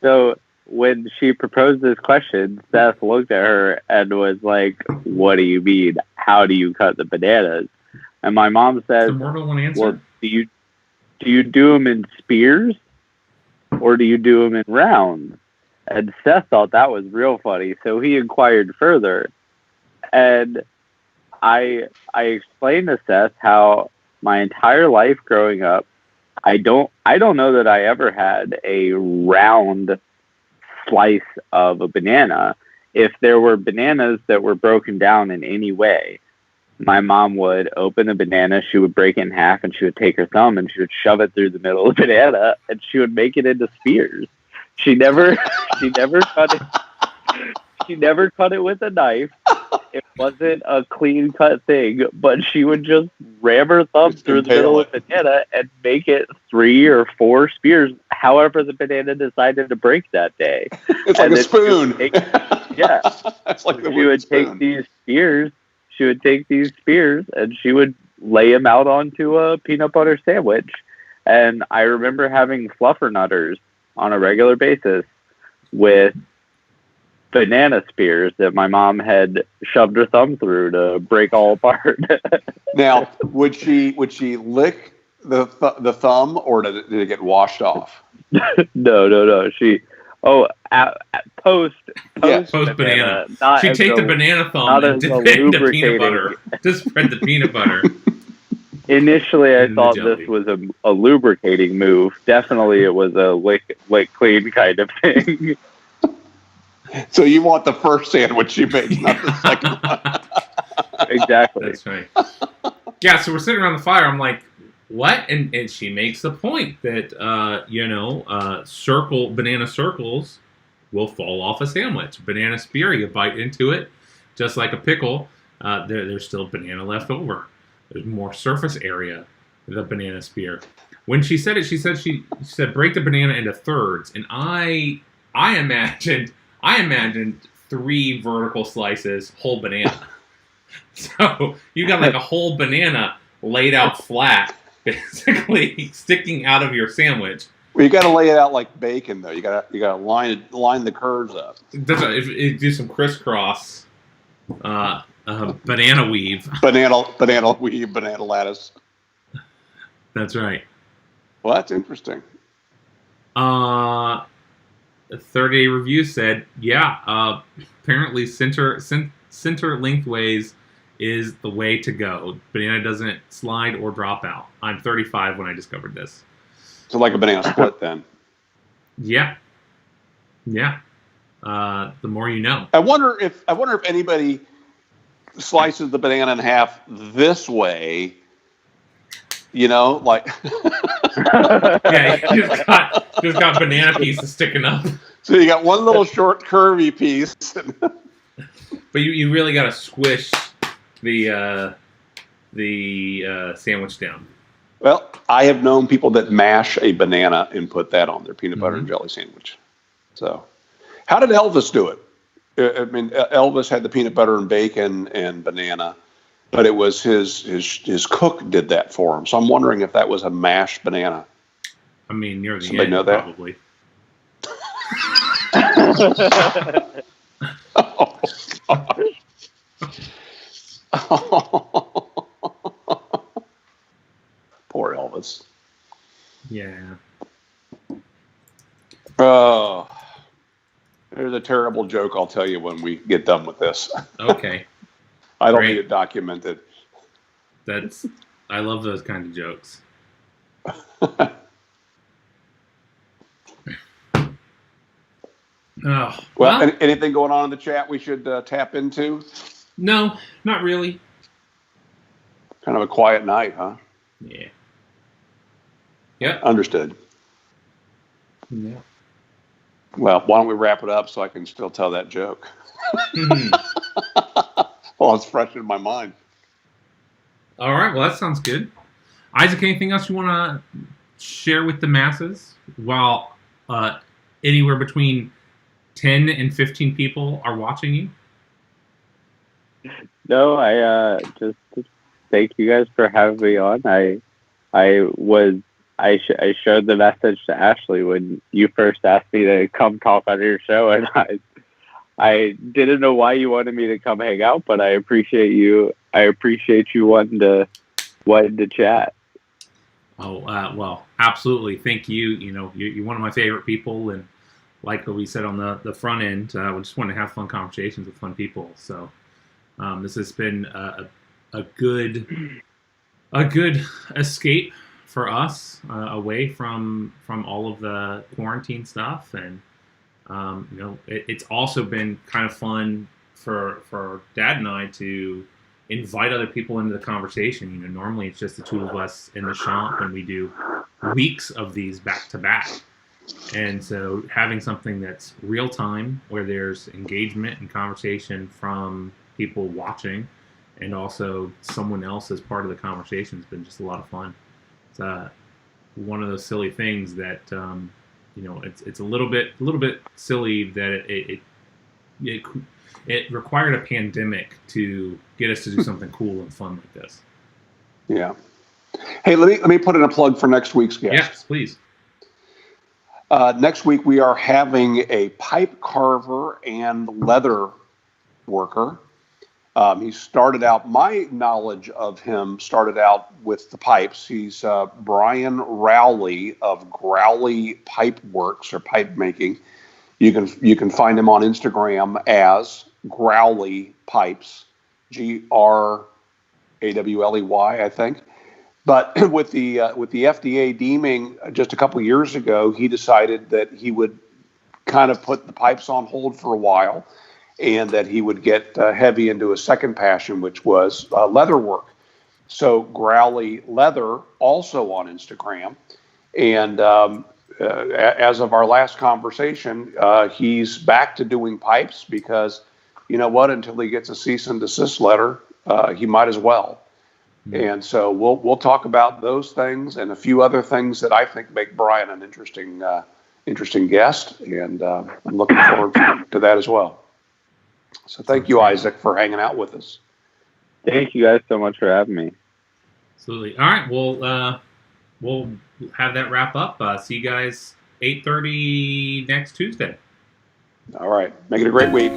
So when she proposed this question, Seth looked at her and was like, what do you mean? How do you cut the bananas? And my mom says, well, do you do them in spears or do you do them in rounds? And Seth thought that was real funny, so he inquired further. And I explained to Seth how my entire life growing up, I don't know that I ever had a round slice of a banana. If there were bananas that were broken down in any way, my mom would open a banana, she would break it in half, and she would take her thumb and she would shove it through the middle of the banana, and she would make it into spears. She never cut it. She never cut it with a knife. It wasn't a clean cut thing, but she would just ram her thumb through the middle of the banana and make it 3 or 4 spears, however the banana decided to break that day. It's like a spoon. Yeah. That's like the she would take these spears. She would take these spears and she would lay them out onto a peanut butter sandwich. And I remember having fluffernutters on a regular basis with banana spears that my mom had shoved her thumb through to break all apart. Now, would she lick the thumb, or did it get washed off? No. She post banana. She'd take the banana thumb and dip it in the peanut butter to spread the peanut butter. Initially, I thought this was a lubricating move. Definitely, it was a lick clean kind of thing. So you want the first sandwich she makes, not the second one. Exactly. That's right. Yeah, so we're sitting around the fire. I'm like, what? And she makes the point that, banana circles will fall off a sandwich. Banana spear, you bite into it, just like a pickle, there's still banana left over. There's more surface area with the banana spear. When she said it, she said break the banana into thirds, and I imagined 3 vertical slices, whole banana. So you got like a whole banana laid out flat, basically sticking out of your sandwich. Well, you got to lay it out like bacon, though. You got to line the curves up. Do some crisscross, banana weave. Banana weave, banana lattice. That's right. Well, that's interesting. A 30-day review said, apparently center lengthways is the way to go. Banana doesn't slide or drop out. I'm 35 when I discovered this. So like a banana split then. Yeah. The more you know. I wonder if anybody slices the banana in half this way. Like yeah, just got banana pieces sticking up. So you got one little short curvy piece. But you really got to squish the sandwich down. Well, I have known people that mash a banana and put that on their peanut butter and jelly sandwich. So, how did Elvis do it? I mean, Elvis had the peanut butter and bacon and banana, but it was his cook did that for him. So I'm wondering if that was a mashed banana. I mean, near the Somebody end, know that? probably. Poor Elvis. Yeah. Oh, there's a terrible joke I'll tell you when we get done with this. Okay. I don't Great. need it documented. I love those kinds of jokes. Oh, well, anything going on in the chat we should tap into? No, not really. Kind of a quiet night, huh? Yeah. Yep. Understood. Yeah. Well, why don't we wrap it up so I can still tell that joke? Well, it's fresh in my mind. All right. Well, that sounds good. Isaac, anything else you want to share with the masses while anywhere between 10 and 15 people are watching you? No, I just thank you guys for having me on. I showed the message to Ashley when you first asked me to come talk on your show, and I didn't know why you wanted me to come hang out, but I appreciate you. I appreciate you wanting to chat. Oh, well, absolutely. Thank you. You're one of my favorite people, and like what we said on the front end, we just want to have fun conversations with fun people. So this has been a a good escape for us away from all of the quarantine stuff, and it's also been kind of fun for Dad and I to invite other people into the conversation. Normally it's just the two of us in the shop, and we do weeks of these back to back. And so having something that's real time, where there's engagement and conversation from people watching, and also someone else as part of the conversation, has been just a lot of fun. It's one of those silly things that it's a little bit silly that it required a pandemic to get us to do something cool and fun like this. Yeah. Hey, let me put in a plug for next week's guest. Yes, please. Next week we are having a pipe carver and leather worker. He started out, my knowledge of him started out with the pipes. He's Brian Rowley of Growley Pipe Works, or pipe making. You can find him on Instagram as Growley Pipes, Grawley, I think. But with the FDA deeming just a couple years ago, he decided that he would kind of put the pipes on hold for a while, and that he would get heavy into a second passion, which was leather work. So Growley Leather, also on Instagram, and as of our last conversation, he's back to doing pipes because, you know what, until he gets a cease and desist letter, he might as well. And so we'll talk about those things and a few other things that I think make Brian an interesting guest, and I'm looking forward to that as well. So thank you, Isaac, for hanging out with us. Thank you guys so much for having me. Absolutely. All right. We'll have that wrap up. See you guys 8:30 next Tuesday. All right. Make it a great week.